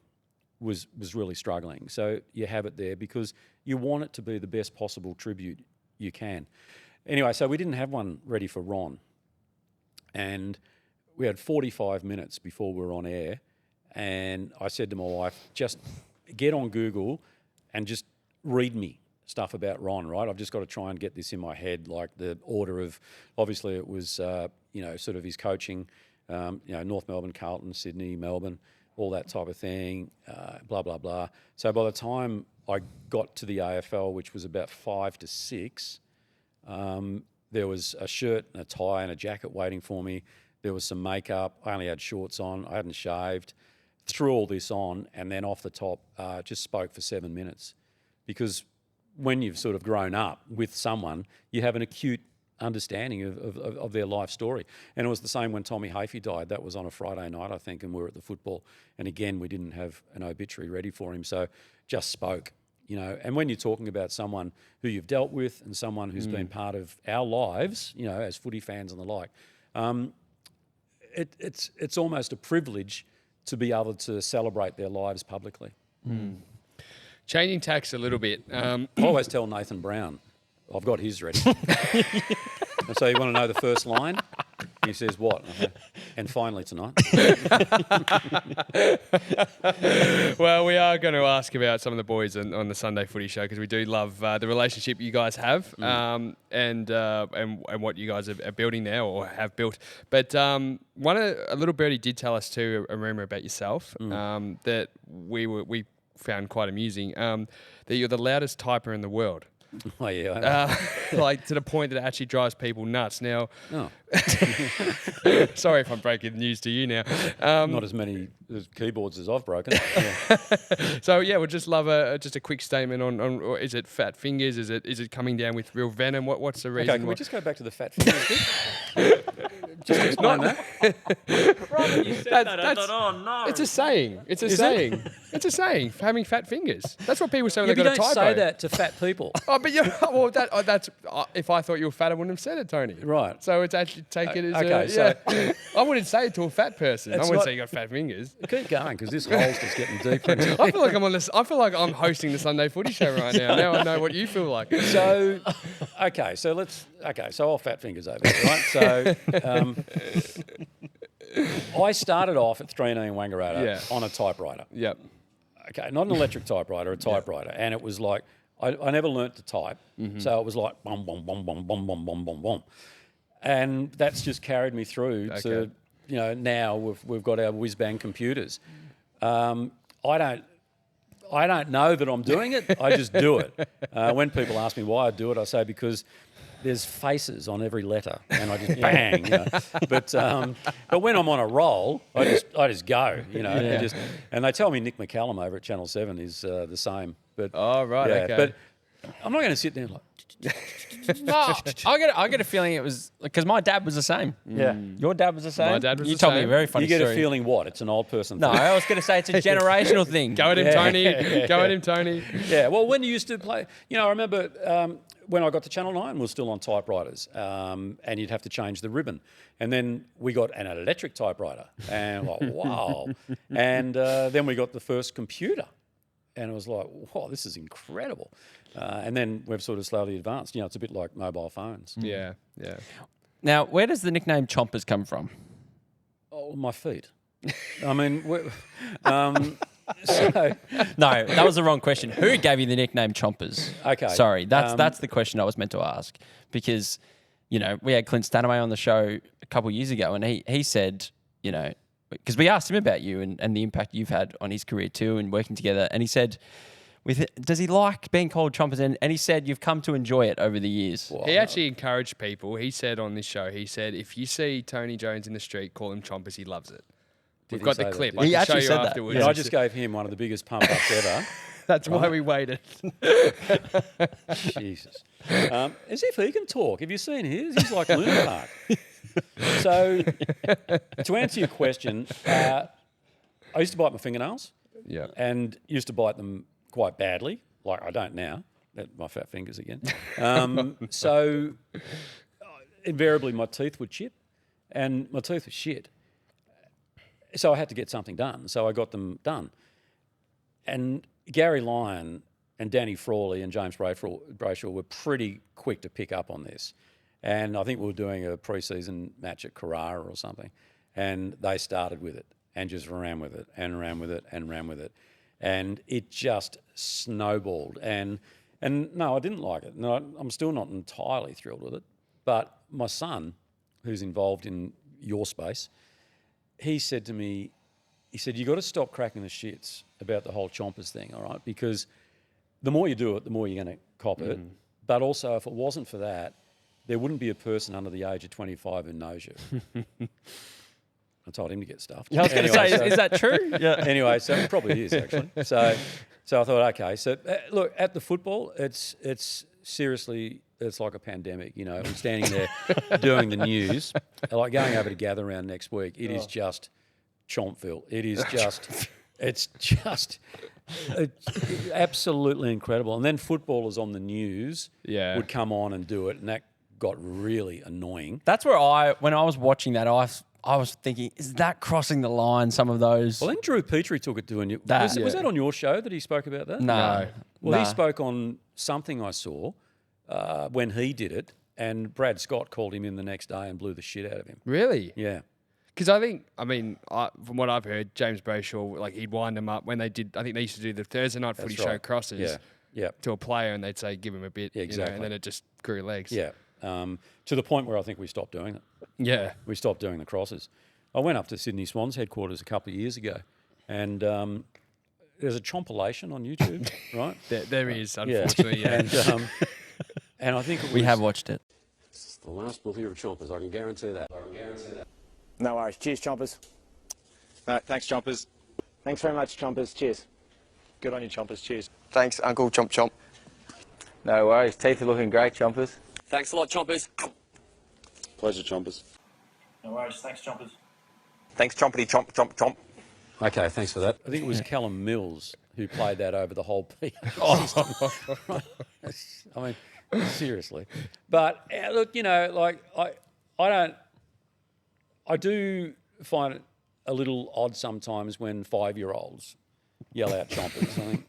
was really struggling. So you have it there because you want it to be the best possible tribute you can. Anyway, so we didn't have one ready for Ron. And we had 45 minutes before we were on air. And I said to my wife, just get on Google and just read me stuff about Ron, right? I've just got to try and get this in my head, like the order of, obviously it was, you know, sort of his coaching, you know, North Melbourne, Carlton, Sydney, Melbourne, all that type of thing, blah, blah, blah. So by the time I got to the AFL, which was about 5 to 6, there was a shirt and a tie and a jacket waiting for me. There was some makeup. I only had shorts on. I hadn't shaved. Threw all this on and then off the top just spoke for 7 minutes. Because when you've sort of grown up with someone, you have an acute understanding of their life story. And it was the same when Tommy Hafey died. That was on a Friday night, I think, and we were at the football. And again, we didn't have an obituary ready for him, so just spoke, you know. And when you're talking about someone who you've dealt with and someone who's been part of our lives, you know, as footy fans and the like, it's almost a privilege to be able to celebrate their lives publicly. Changing tacks a little bit. I always tell Nathan Brown, I've got his ready. And so you want to know the first line? He says, what? And finally tonight. Well, we are going to ask about some of the boys on the Sunday Footy Show because we do love the relationship you guys have and what you guys are building now or have built. But a little birdie did tell us too a rumour about yourself that we found quite amusing, that you're the loudest typer in the world. Oh, yeah. like to the point that it actually drives people nuts. Now, Oh, sorry if I'm breaking news to you now. not as many keyboards as I've broken. Yeah. So yeah, we'd just love just a quick statement on or is it fat fingers? Is it coming down with real venom? What's the reason? Okay, can we just go back to the fat fingers bit? Just explain that. You said that. I that's- thought, oh no. It's a saying. It's a saying. It's a saying. Having fat fingers. That's what people say when Yeah, they but you got a don't typo. say that to fat people. Oh, but you well, that's if I thought you were fat, I wouldn't have said it, Tony. Right. So it's actually take it as Okay, yeah. I wouldn't say it to a fat person. I It's wouldn't not- say you got fat fingers. Keep going, because this hole's just getting deeper. I feel like I'm on this. I feel like I'm hosting the Sunday Footy Show right now. Now I know what you feel like. So, so I'll fat fingers over it, right? So, I started off at 319 Wangaratta on a typewriter. Yep. Okay, not an electric typewriter, a typewriter. And it was like, I never learnt to type. So it was like, bum, bum, bum, bum, bum, bum, bum, bum, bum. And that's just carried me through to, now we've got our whiz-bang computers. I don't know that I'm doing it. I just do it. When people ask me why I do it, I say because there's faces on every letter, and I just bang. But when I'm on a roll, I just go. And they tell me Nick McCallum over at Channel 7 is the same. But Oh, right, okay. But I'm not going to sit there like. No, I get a feeling it was because my dad was the same. Yeah. Your dad was the same. My dad was you the told me a same. very funny You get story. a feeling what? It's an old person No, thing. I was going to say it's a generational thing. Go at him, Tony. Go at him, Tony. Yeah, well, when you used to play, I remember when I got to Channel 9, we were still on typewriters, and you'd have to change the ribbon. And then we got an electric typewriter, and like, wow. And then we got the first computer, and it was like, wow, this is incredible. And then we've sort of slowly advanced. It's a bit like mobile phones. Yeah. Now, where does the nickname Chompers come from? Oh, my feet. I mean, so... No, that was the wrong question. Who gave you the nickname Chompers? Okay. Sorry, that's the question I was meant to ask because, we had Clint Stanaway on the show a couple of years ago and he said, because we asked him about you and the impact you've had on his career too and working together. And he said, does he like being called Chompers? And he said, you've come to enjoy it over the years. Well, He actually encouraged people. He said on this show, if you see Tony Jones in the street, call him Chompers. He loves it. We've he got say the that? clip. Did I he can actually show you said that? afterwards. Yeah, I just gave him one of the biggest pump-ups ever. That's why we waited. Jesus. As if he can talk. Have you seen his? He's like Luna Park. So, to answer your question, I used to bite my fingernails Yeah. and used to bite them quite badly. Like I don't now. My fat fingers again. So, invariably my teeth would chip and my teeth were shit. So I had to get something done. So I got them done. And Gary Lyon and Danny Frawley and James Brayshaw were pretty quick to pick up on this. And I think we were doing a pre-season match at Carrara or something. And they started with it and just ran with it and ran with it and ran with it. And it just snowballed. And no, I didn't like it. No, I'm still not entirely thrilled with it. But my son, who's involved in your space, he said to me, you got to stop cracking the shits about the whole Chompers thing, all right? Because the more you do it, the more you're going to cop it. But also, if it wasn't for that, there wouldn't be a person under the age of 25 who knows you. I told him to get stuffed. I was going to say, is that true? Yeah. Anyway, so it probably is, actually. So I thought, okay. So, look, at the football, it's seriously... It's like a pandemic, I'm standing there doing the news, like going over to Gather Round next week. It is just Chompville. It is just, it's absolutely incredible. And then footballers on the news would come on and do it, and that got really annoying. That's where when I was watching that, I was thinking, is that crossing the line, some of those? Well, then Drew Petrie took it to a new... Was that on your show that he spoke about that? No. Well, he spoke on something I saw when he did it, and Brad Scott called him in the next day and blew the shit out of him. Really? Yeah. Because from what I've heard, James Brayshaw, he'd wind them up when they did. I think they used to do the Thursday night footy show crosses to a player, and they'd say, give him a bit, exactly. And then it just grew legs. Yeah. To the point where I think we stopped doing it. Yeah. We stopped doing the crosses. I went up to Sydney Swans headquarters a couple of years ago, and there's a chompilation on YouTube, right? There is, unfortunately. Yeah. And And I think We have watched it. This is the last we'll hear of Chompers, I can guarantee that. No worries. Cheers, Chompers. Thanks, Chompers. Thanks very much, Chompers. Cheers. Good on you, Chompers. Cheers. Thanks, Uncle Chomp Chomp. No worries. Teeth are looking great, Chompers. Thanks a lot, Chompers. Pleasure, Chompers. No worries. Thanks, Chompers. Thanks, Chompity Chomp Chomp Chomp. Okay, thanks for that. I think it was Callum Mills who played that over the whole piece. I mean, seriously. But look, you know, like I do find it a little odd sometimes when 5-year-olds yell out Chompers. I think,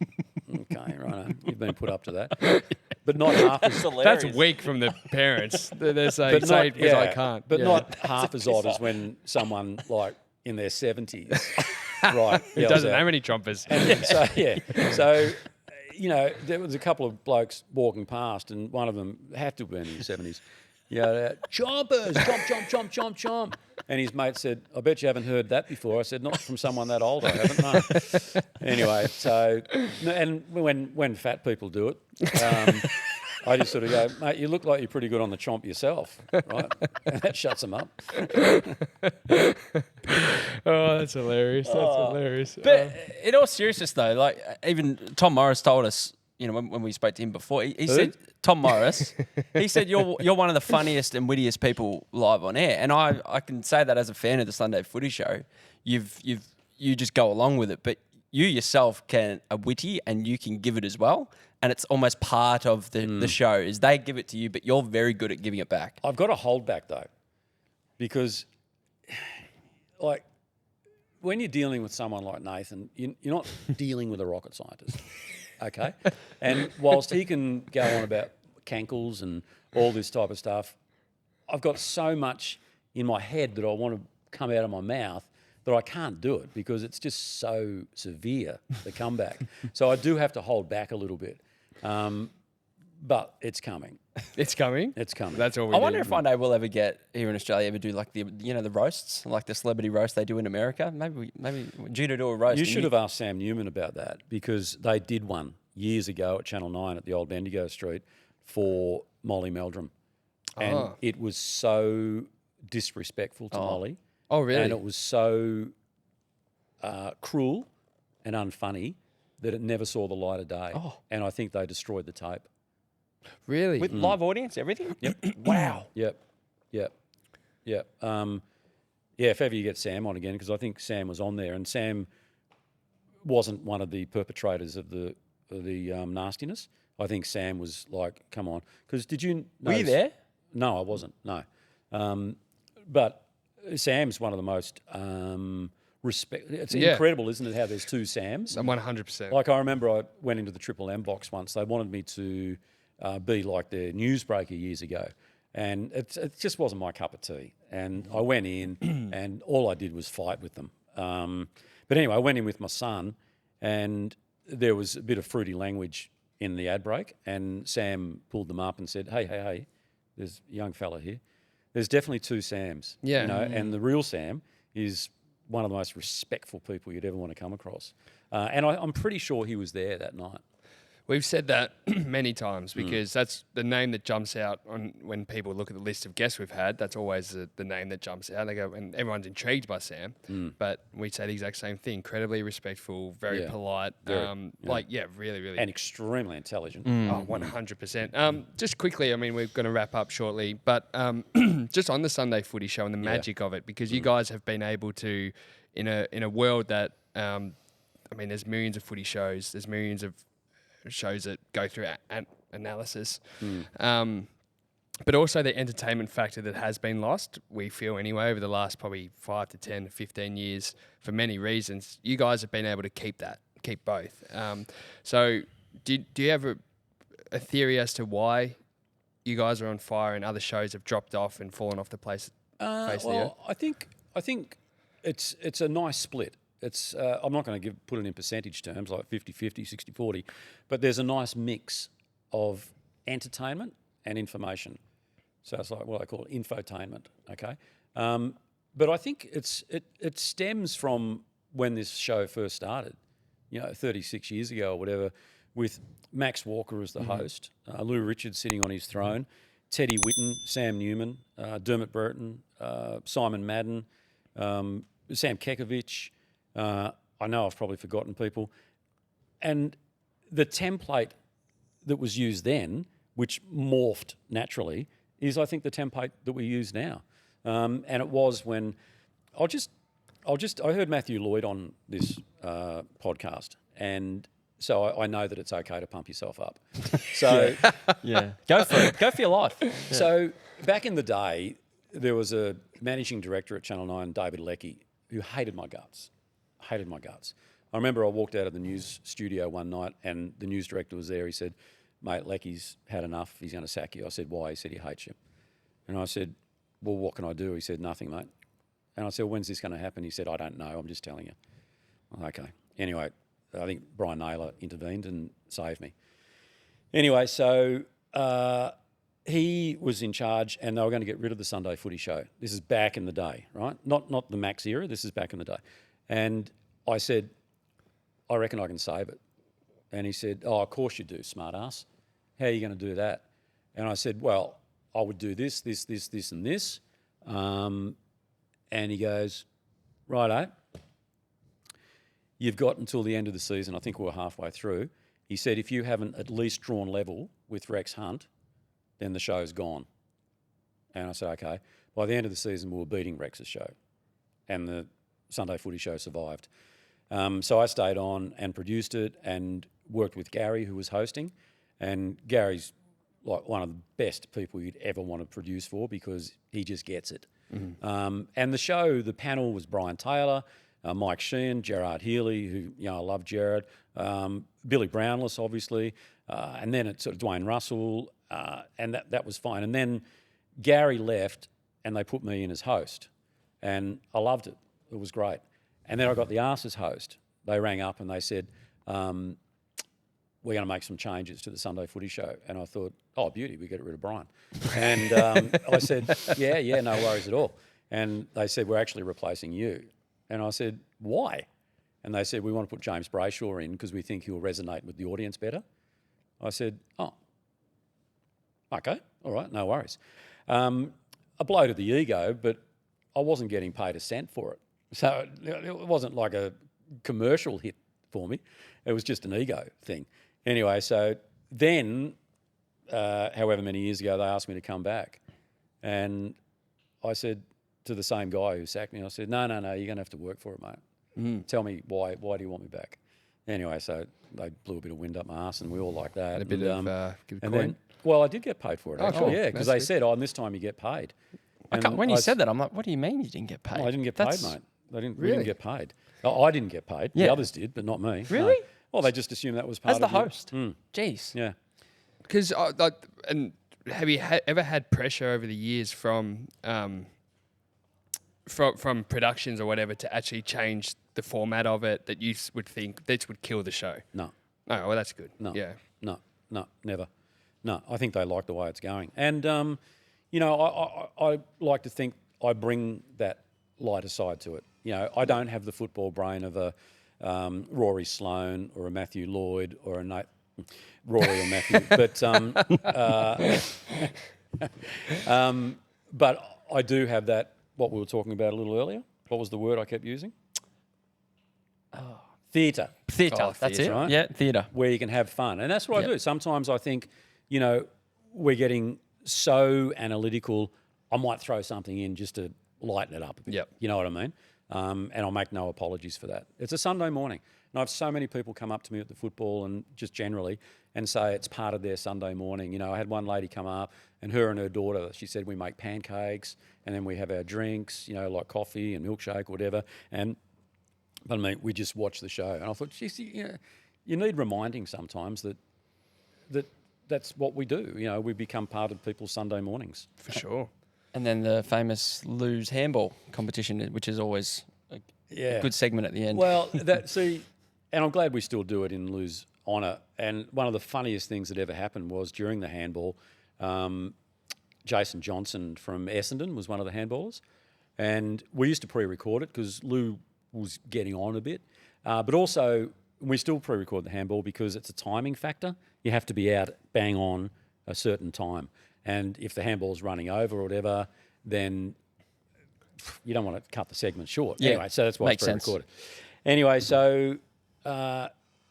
okay, right, you've been put up to that. But not half as That's weak from the parents. They're saying, say it because I can't. But not half as odd as when someone like in their 70s, right? Who doesn't have any Chompers. And so, you know, there was a couple of blokes walking past, and one of them had to have been in his 70s. Yeah, Chompers, chomp, chomp, chomp, chomp, chomp. And his mate said, I bet you haven't heard that before. I said, not from someone that old, I haven't, no. Anyway, so, and when fat people do it, I just sort of go, mate, you look like you're pretty good on the chomp yourself, right? And that shuts them up. Oh, that's hilarious. That's hilarious. But in all seriousness, though, like even Tom Morris told us, you know, when we spoke to him before, he said, Tom Morris, he said you're one of the funniest and wittiest people live on air, and I can say that as a fan of the Sunday Footy Show, you just go along with it, but you yourself are witty and you can give it as well, and it's almost part of the show. Is they give it to you, but you're very good at giving it back. I've got to hold back though, because like when you're dealing with someone like Nathan, you're not dealing with a rocket scientist. Okay, and whilst he can go on about cankles and all this type of stuff, I've got so much in my head that I want to come out of my mouth that I can't do it because it's just so severe, the comeback. So I do have to hold back a little bit, but it's coming. It's coming? It's coming. That's all we I need. wonder if one day we'll ever get here in Australia, ever do like the roasts, like the celebrity roast they do in America. Maybe due to do a roast. You should have asked Sam Newman about that because they did one years ago at Channel 9 at the old Bendigo Street for Molly Meldrum. And it was so disrespectful to Molly. Oh, really? And it was so cruel and unfunny that it never saw the light of day. Oh. And I think they destroyed the tape. Really? with live audience, everything. Yep. Wow. Yep. Yeah, if ever you get Sam on again, because I think Sam was on there, and Sam wasn't one of the perpetrators of the nastiness. I think Sam was like, come on. Because did you Were you there? No, I wasn't, no. But Sam's one of the most it's incredible, isn't it, how there's two Sams? 100%. Like I remember I went into the Triple M box once. They wanted me to be like their newsbreaker years ago. And it just wasn't my cup of tea. And I went in and all I did was fight with them. But anyway, I went in with my son and there was a bit of fruity language in the ad break, and Sam pulled them up and said, hey, there's a young fella here. There's definitely two Sams. Yeah. You know, and the real Sam is one of the most respectful people you'd ever want to come across. And I'm pretty sure he was there that night. We've said that many times because that's the name that jumps out on when people look at the list of guests we've had. That's always the name that jumps out. They go, and everyone's intrigued by Sam, but we say the exact same thing: incredibly respectful, very polite, really, really, and extremely intelligent. 100%. Just quickly, I mean, we're going to wrap up shortly, but just on the Sunday Footy Show and the magic of it, because you guys have been able to, in a world that, I mean, there's millions of footy shows, there's millions of shows that go through analysis, but also the entertainment factor that has been lost, we feel anyway, over the last probably 5 to 10 to 15 years for many reasons. You guys have been able to keep both. So do you have a theory as to why you guys are on fire and other shows have dropped off and fallen off the face of the earth? I think it's a nice split. It's I'm not going to put it in percentage terms like 50-50, 60-40, but there's a nice mix of entertainment and information. So it's like what I call infotainment, okay? But I think it stems from when this show first started, 36 years ago or whatever, with Max Walker as the host, Lou Richards sitting on his throne, Teddy Whitten, Sam Newman, Dermot Burton, Simon Madden, Sam Kekovich. I know I've probably forgotten people. And the template that was used then, which morphed naturally, is I think the template that we use now. And it was when I heard Matthew Lloyd on this podcast, and so I know that it's okay to pump yourself up. So Yeah. Go for it. Go for your life. So back in the day, there was a managing director at Channel 9, David Leckie, who hated my guts. I remember I walked out of the news studio one night and the news director was there. He said, "Mate, Leckie's had enough. He's going to sack you." I said, "Why?" He said, "He hates you." And I said, "Well, what can I do?" He said, "Nothing, mate." And I said, "When's this going to happen?" He said, "I don't know. I'm just telling you." Okay. Anyway, I think Brian Naylor intervened and saved me. Anyway, so he was in charge and they were going to get rid of the Sunday Footy Show. This is back in the day, right? Not the Max era. This is back in the day. And I said, "I reckon I can save it." And he said, "Oh, of course you do, smart ass. How are you going to do that?" And I said, "Well, I would do this, this, and this." And he goes, "Righto. You've got until the end of the season." I think we were halfway through. He said, "If you haven't at least drawn level with Rex Hunt, then the show's gone." And I said, "Okay." By the end of the season, we were beating Rex's show. And the Sunday Footy Show survived. So I stayed on and produced it and worked with Gary, who was hosting. And Gary's like one of the best people you'd ever want to produce for because he just gets it. And the show, the panel was Brian Taylor, Mike Sheehan, Gerard Healy, who, I love Gerard, Billy Brownless, obviously, and then it's sort of Dwayne Russell, and that was fine. And then Gary left and they put me in as host. And I loved it. It was great. And then I got the arse as host. They rang up and they said, "We're going to make some changes to the Sunday Footy Show." And I thought, "Oh, beauty, we get rid of Brian." And I said, yeah, no worries at all. And they said, "We're actually replacing you." And I said, "Why?" And they said, "We want to put James Brayshaw in because we think he'll resonate with the audience better." I said, "Oh, okay, all right, no worries." A blow to the ego, but I wasn't getting paid a cent for it. So it wasn't like a commercial hit for me. It was just an ego thing. Anyway, so then, however many years ago, they asked me to come back. And I said to the same guy who sacked me, I said, no, you're going to have to work for it, mate. Tell me why do you want me back? Anyway, so they blew a bit of wind up my arse and we all like that. And a bit of and then, well, I did get paid for it, actually, cool. yeah, because they said, "Oh, and this time you get paid." When you said that, I'm like, what do you mean you didn't get paid? No, I didn't get paid, mate. We didn't get paid. Oh, I didn't get paid. Yeah. The others did, but not me. Really? No. Well, they just assumed that was part As the of it. host. Jeez. Yeah. Because and have you ever had pressure over the years from productions or whatever to actually change the format of it that you would think this would kill the show? No. Oh, well, that's good. No. Yeah. No, never. No, I think they like the way it's going. And, I like to think I bring that lighter side to it. I don't have the football brain of a Rory Sloane or a Matthew Lloyd or a Rory or Matthew. But I do have that, what we were talking about a little earlier. What was the word I kept using? Theatre. Theatre, that's it. Right? Yeah, theatre. Where you can have fun. And that's what I do. Sometimes I think, we're getting so analytical, I might throw something in just to lighten it up a bit. Yep. You know what I mean? And I'll make no apologies for that. It's a Sunday morning. And I have so many people come up to me at the football and just generally and say it's part of their Sunday morning. I had one lady come up and her daughter, she said, "We make pancakes and then we have our drinks, like coffee and milkshake or whatever. But I mean, we just watch the show." And I thought, geez, you need reminding sometimes that's what we do. We become part of people's Sunday mornings. For sure. And then the famous Lou's handball competition, which is always a good segment at the end. Well, and I'm glad we still do it in Lou's honour. And one of the funniest things that ever happened was during the handball, Jason Johnson from Essendon was one of the handballers. And we used to pre-record it because Lou was getting on a bit. But also we still pre-record the handball because it's a timing factor. You have to be out bang on a certain time. And if the handball's running over or whatever, then you don't want to cut the segment short. Yeah. Anyway, so that's why Makes it's sense. pre-recorded. Anyway, so I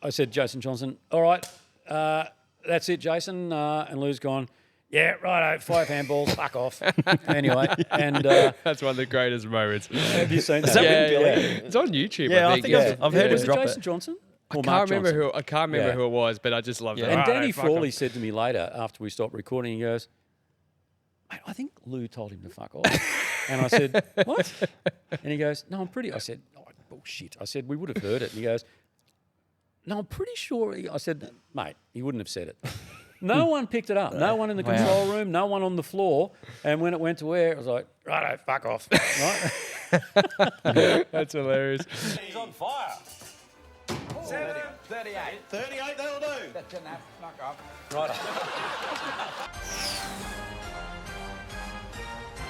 said, Jason Johnson, all right, that's it, Jason. And Lou's gone, yeah, righto, 5 handballs, fuck off. Anyway, and That's one of the greatest moments. have you seen that? It's on YouTube. Yeah, I think. I've heard Was him it drop Jason it. Johnson? I Or can't Mark remember Johnson? who. I can't remember Yeah. who it was, but I just loved it. And Righto, Danny fuck Frawley off. said to me later, after we stopped recording, he goes, mate, I think Lou told him to fuck off. And I said, what? And he goes, no, I'm pretty. I said, oh, bullshit. I said, we would have heard it. And he goes, no, I'm pretty sure. I said, mate, he wouldn't have said it. No one picked it up. No one in the control room. No one on the floor. And when it went to air, it was like, righto, fuck off. Right? That's hilarious. He's on fire. 38. 38, that'll do. That's enough. Knock off.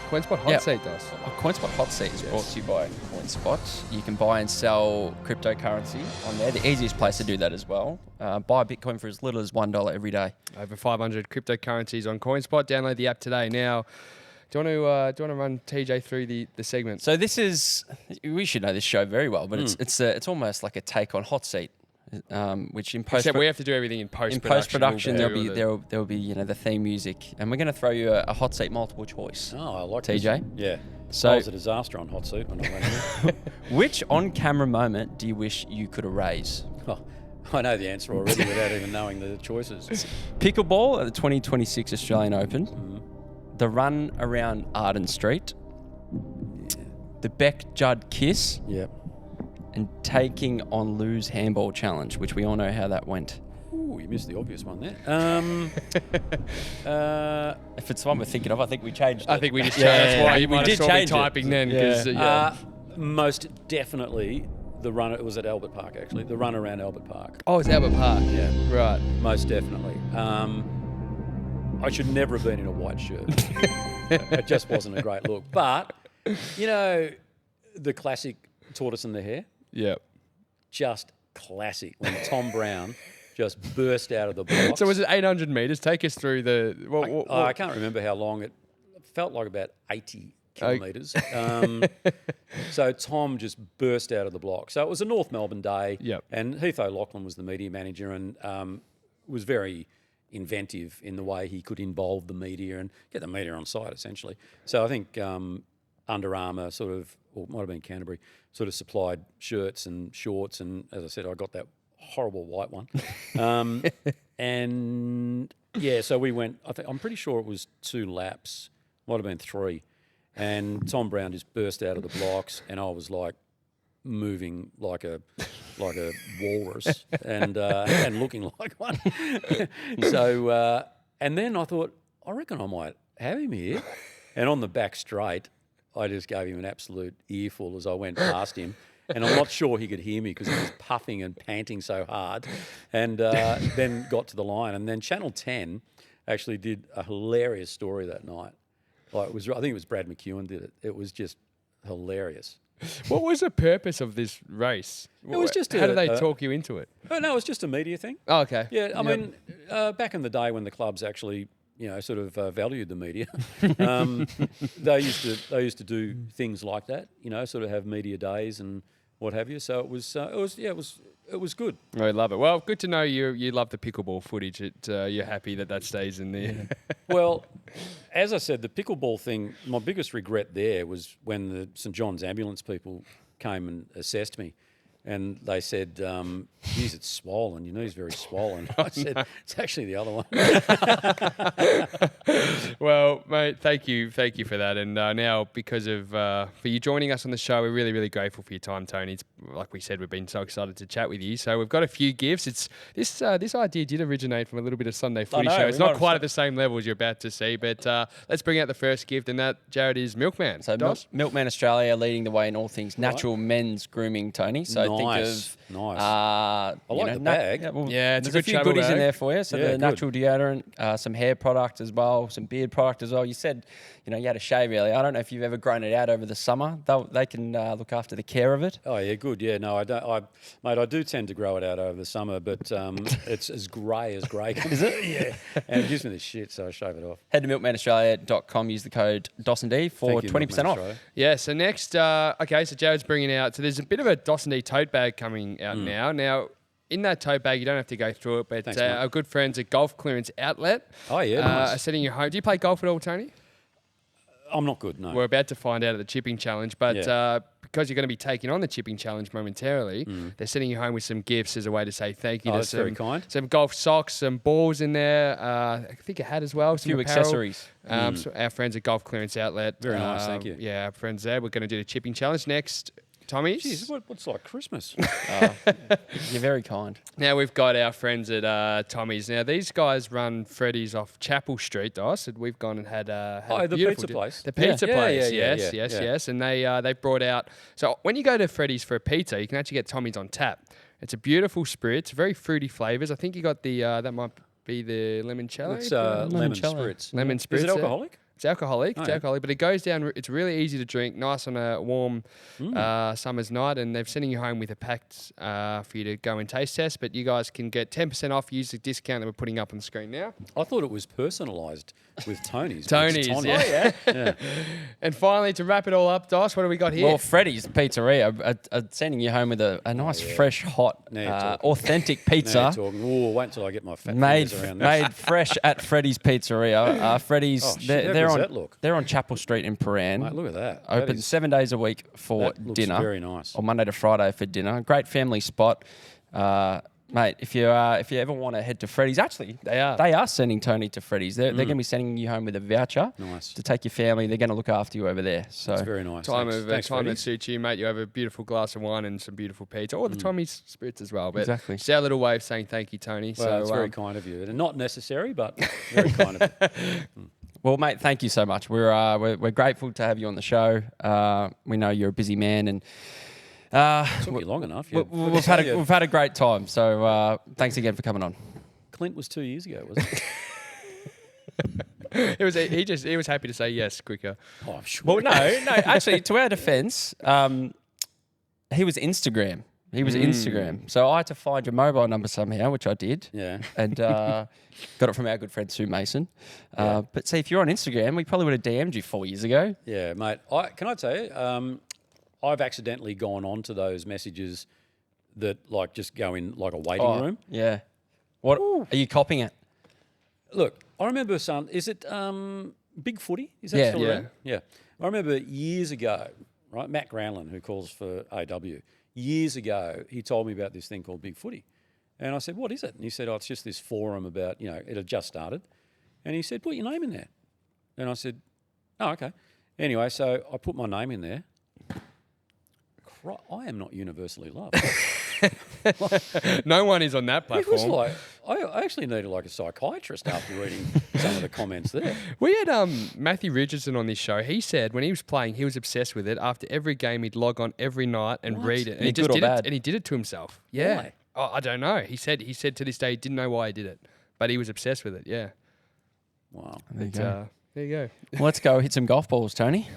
CoinSpot Hot Seat does. CoinSpot Hot Seat is brought to you by CoinSpot. You can buy and sell cryptocurrency on there. The easiest place to do that as well. Buy Bitcoin for as little as $1 every day. Over 500 cryptocurrencies on CoinSpot. Download the app today. Now, do you want to run TJ through the segment? So this is, we should know this show very well, but it's almost like a take on Hot Seat, which in post. Except we have to do everything in post-production. In post-production, We'll there'll be the theme music, and we're going to throw you a hot seat multiple choice. Oh, I like TJ. this. Yeah. So I was a disaster on hot seat when I went in. Which on-camera moment do you wish you could erase? Oh, I know the answer already without even knowing the choices. Pickleball at the 2026 Australian Open. The run around Arden Street. The Beck Judd kiss. Yep. And taking on Lou's handball challenge, which we all know how that went. Ooh, you missed the obvious one there. If it's the one we're thinking of, I think we changed it. I think we just changed. That's why you we might did have saw me change it. typing then. 'Cause, Most definitely the run. It was at Albert Park actually. The run around Albert Park. Oh, it's Albert Park. Yeah. Right. Most definitely. I should never have been in a white shirt. It just wasn't a great look. But you know, the classic tortoise and the hare. Yeah. Just classic when Tom Brown just burst out of the box. So was it 800 metres? Take us through the... I can't remember how long. It felt like about 80 kilometres. So Tom just burst out of the block. So it was a North Melbourne day. Yep. And Heath O'Loughlin was the media manager and was very inventive in the way he could involve the media and get the media on site, essentially. So I think Under Armour sort of, or it might have been Canterbury, sort of supplied shirts and shorts. And as I said, I got that horrible white one. And yeah, so we went, I'm pretty sure it was 2 laps, might have been 3. And Tom Brown just burst out of the blocks and I was like moving like a walrus and looking like one. So, and then I thought, I reckon I might have him here. And on the back straight, I just gave him an absolute earful as I went past him. And I'm not sure he could hear me because he was puffing and panting so hard. And then got to the line. And then Channel 10 actually did a hilarious story that night. Like I think it was Brad McEwen did it. It was just hilarious. What was the purpose of this race? It was just how did they talk you into it? Oh, no, it was just a media thing. Oh, okay. Yeah, I mean, back in the day when the clubs actually, sort of valued the media, they used to do things like that. Sort of have media days and what have you. So it was good. I love it. Well, good to know you love the pickleball footage. You're happy that stays in there. Well, as I said, the pickleball thing, my biggest regret there was when the St John's ambulance people came and assessed me. And they said, geez, it's swollen. Your knee's very swollen. I said, it's actually the other one. Well, mate, thank you for that. And now, because of for you joining us on the show, we're really, really grateful for your time, Tony. It's, like we said, we've been so excited to chat with you. So we've got a few gifts. It's this idea did originate from a little bit of Sunday Footy Show. It's not quite at the same level as you're about to see, but let's bring out the first gift, and that, Jared, is Milkman. So Milkman Australia leading the way in all things natural men's grooming, Tony. So Nice. of. Nice. I like the bag. Yeah, it's a there's good a few travel goodies in bag. there for you. So Yeah, the good. natural deodorant, some hair product as well, some beard product as well. You said, you had a shave earlier. I don't know if you've ever grown it out over the summer. They can look after the care of it. Oh yeah, good. Yeah, no, I don't. Mate, I do tend to grow it out over the summer, but it's as grey as grey can. Is it? Yeah. And it gives me this shit, so I shave it off. Head to milkmanaustralia.com. Use the code dos&d for Thank you, 20% Milkman off. Australia. Yeah, so next, okay, so Jared's bringing out, so there's a bit of a dos&d tote bag coming out now. Now, in that tote bag, you don't have to go through it, but Thanks, mate. our good friends at Golf Clearance Outlet Oh, yeah, nice. are sending you home. Do you play golf at all, Tony? I'm not good. No. We're about to find out at the chipping challenge, but Yeah. because you're going to be taking on the chipping challenge momentarily, they're sending you home with some gifts as a way to say thank you. Oh, There's that's very kind. Some golf socks, some balls in there. I think a hat as well. Some Few apparel. accessories. So our friends at Golf Clearance Outlet. Very nice, thank you. Yeah, our friends there. We're going to do the chipping challenge next. Tommy's. Jeez, what's like Christmas? You're very kind. Now we've got our friends at Tommy's. Now these guys run Freddy's off Chapel Street, Dice. And we've gone and had a the beautiful pizza place. The pizza Yeah, place, yeah, yes. And they brought out. So when you go to Freddy's for a pizza, you can actually get Tommy's on tap. It's a beautiful spritz, very fruity flavors. I think you got the that might be the limoncello. It's lemon Limoncello. spritz. Lemon spritz. Is it yeah. alcoholic? It's alcoholic. Oh, It's yeah. alcoholic, but it goes down. It's really easy to drink, nice on a warm summer's night. And they're sending you home with a pack for you to go and taste test. But you guys can get 10% off. Use the discount that we're putting up on the screen now. I thought it was personalised with Tony's. but it's Tony's, Tony. yeah. And finally, to wrap it all up, Dice, what do we got here? Well, Freddy's Pizzeria are sending you home with a nice, fresh, hot, Now you're talking. authentic Now pizza. you're talking. Oh, wait until I get my fat Made fingers around this. fresh at Freddy's Pizzeria. Freddy's, Oh, shit, how they're good's on that look? they're on Chapel Street in Paran. Mate, look at that. That Open is- 7 days a week for that looks dinner. very nice. Or Monday to Friday for dinner. Great family spot. Mate, if you ever want to head to Freddy's, actually, they are sending Tony to Freddy's. They're going to be sending you home with a voucher Nice. to take your family. They're going to look after you over there. So It's very nice. time Thanks, that Freddie. suits you, mate. You have a beautiful glass of wine and some beautiful pizza, or the Tommy's spirits as well. But Exactly. it's our little way of saying thank you, Tony. Well, so it's very kind of you. And not necessary, but very kind of you. Well, mate, thank you so much. We're grateful to have you on the show. We know you're a busy man, and Took you long enough. we've had a great time. So thanks again for coming on. Clint was 2 years ago, wasn't it? it was he was happy to say yes quicker. Oh, I'm sure. Well, no. Actually, to our defence, he was Instagram. He was Instagram. So I had to find your mobile number somehow, which I did. Yeah. And got it from our good friend Sue Mason. But see, if you're on Instagram, we probably would have DM'd you 4 years ago. Yeah, mate. Can I tell you, I've accidentally gone on to those messages that like just go in like a waiting room. Yeah. What are you copying it? Look, I remember is it Big Footy? Is that still Yeah. around? Yeah. I remember years ago, right, Matt Groundland, who calls for AW, years ago, he told me about this thing called Big Footy. And I said, what is it? And he said, it's just this forum about, it had just started. And he said, put your name in there. And I said, oh, okay. Anyway, so I put my name in there. I am not universally loved. No one is on that It was platform. like, I actually needed like a psychiatrist after reading some of the comments there. We had Matthew Richardson on this show. He said when he was playing, he was obsessed with it. After every game, he'd log on every night and read it. And he Good just or did bad? it. And he did it to himself. Yeah. Why? Oh, I don't know. He said to this day he didn't know why he did it, but he was obsessed with it. Yeah. Wow. There you But, go. there you go. Let's go hit some golf balls, Tony.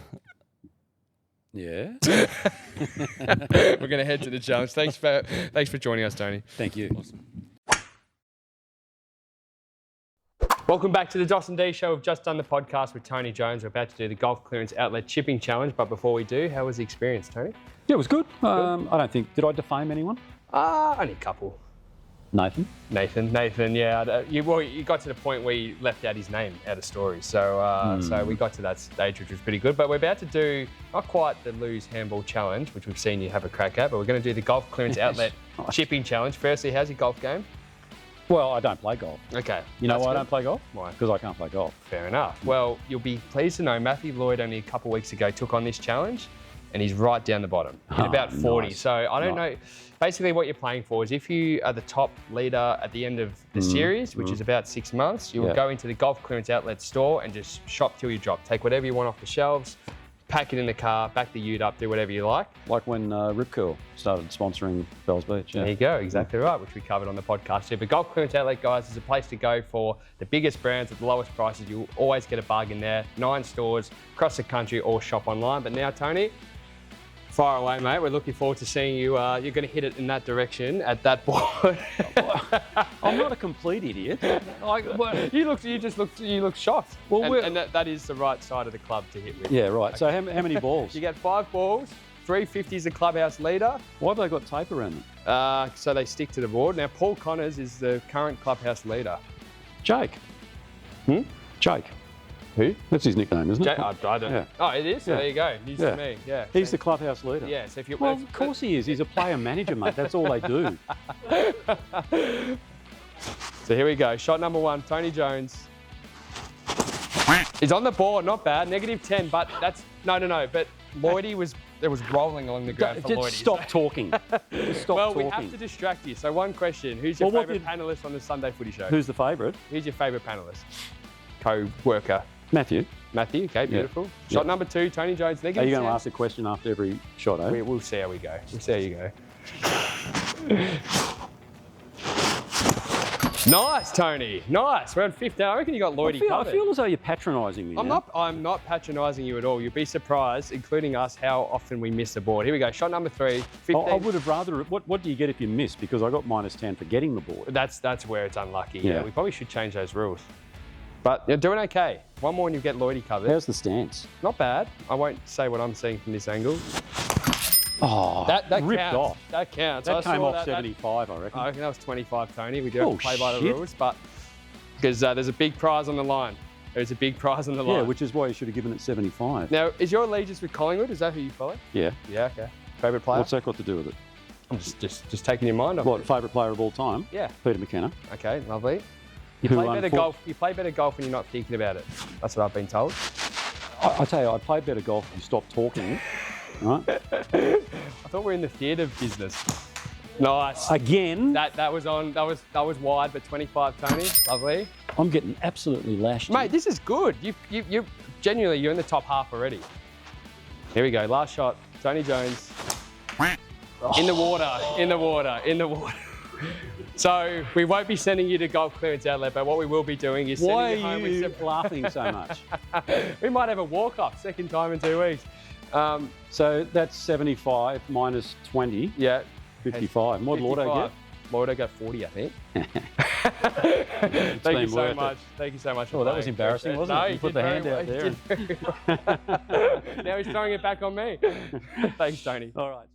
Yeah. We're gonna head to the challenge. Thanks for joining us, Tony. Thank you. Welcome back to the dos&d show. We've just done the podcast with Tony Jones. We're about to do the Golf Clearance Outlet Chipping Challenge. But before we do, how was the experience, Tony? Yeah, it was good. I don't think, did I defame anyone? Only a couple. Nathan? Nathan, yeah. You got to the point where you left out his name out of stories. So so we got to that stage, which was pretty good. But we're about to do, not quite the Lose Handball Challenge, which we've seen you have a crack at, but we're going to do the Golf Clearance Outlet Chipping Challenge. Firstly, how's your golf game? Well, I don't play golf. Okay. You know that's why I good. don't play golf? Why? Because I can't play golf. Fair enough. Well, you'll be pleased to know Matthew Lloyd only a couple of weeks ago took on this challenge, and he's right down the bottom at about 40. nice. So I don't know. Basically, what you're playing for is if you are the top leader at the end of the series, which is about 6 months, you'll go into the Golf Clearance Outlet store and just shop till you drop. Take whatever you want off the shelves, pack it in the car, back the ute up, do whatever you like. Like when Rip Curl started sponsoring Bells Beach. Yeah. There you go, exactly right, which we covered on the podcast too. But Golf Clearance Outlet, guys, is a place to go for the biggest brands at the lowest prices. You'll always get a bargain there. 9 stores across the country or shop online. But now, Tony, fire away, mate. We're looking forward to seeing you. You're going to hit it in that direction at that board. I'm not a complete idiot. You look shocked. Well, and that is the right side of the club to hit with. Yeah, right. Okay. So how many balls? You get 5 balls. 350 is the clubhouse leader. Why have they got tape around them? So they stick to the board. Now, Paul Connors is the current clubhouse leader. Jake. Jake. Who? That's his nickname, isn't it? I don't know. Yeah. Oh, it is? Yeah. There you go. News to me. Yeah. He's the clubhouse leader. Yeah, so if you... Well, of course he is. He's a player manager, mate. That's all they do. So here we go. Shot number 1, Tony Jones. He's on the board, not bad. -10, but that's... No. But Lloydie was rolling along the ground for Lloydie. Just stop talking. Just stop talking. Well, we have to distract you. So one question. Who's your favourite panellist on the Sunday Footy Show? Who's the favourite? Who's your favourite panellist? Co-worker? Matthew. Okay, beautiful. Yeah. Shot number 2, Tony Jones, -10. Are you going to ask a question after every shot, eh? We'll see how we go. We'll see how you go. Nice, Tony. Nice. We're on 15. I reckon you got Lloydie covered. I feel as though you're patronising me. I'm not patronising you at all. You'll be surprised, including us, how often we miss the board. Here we go. Shot number 3. 15. I would have rather... What do you get if you miss? Because I got -10 for getting the board. That's where it's unlucky. Yeah. We probably should change those rules. But you're doing okay. One more and you get Lloydie covered. How's the stance? Not bad. I won't say what I'm seeing from this angle. Oh, that ripped counts. off. That counts. That came off 75, I reckon. I reckon that was 25, Tony. We do have to play by the rules, but because there's a big prize on the line. There's a big prize on the line. Yeah, which is why you should have given it 75. Now, is your allegiance with Collingwood? Is that who you follow? Yeah. Yeah, okay. Favourite player? What's that got to do with it? I'm just taking your mind off. What, favourite player of all time? Yeah. Peter McKenna. Okay, lovely. You play better golf when you're not thinking about it. That's what I've been told. I tell you, I play better golf if you stop talking. Right? I thought we were in the theatre business. Nice. Again. That was wide, but 25, Tony. Lovely. I'm getting absolutely lashed. Mate, this is good. You genuinely, you're in the top half already. Here we go. Last shot. Tony Jones. In the water. So we won't be sending you to Golf Clearance Outlet, but what we will be doing is sending you home with some... Why are you laughing so much? We might have a walk-off, second time in 2 weeks. So that's 75 minus 20. Yeah. 55. And what did Lordo get? Lordo got 40, I think. Thank you so much. Thank you so much. Oh, that was embarrassing, wasn't it? You put the hand out there. Now he's throwing it back on me. Thanks, Tony. All right.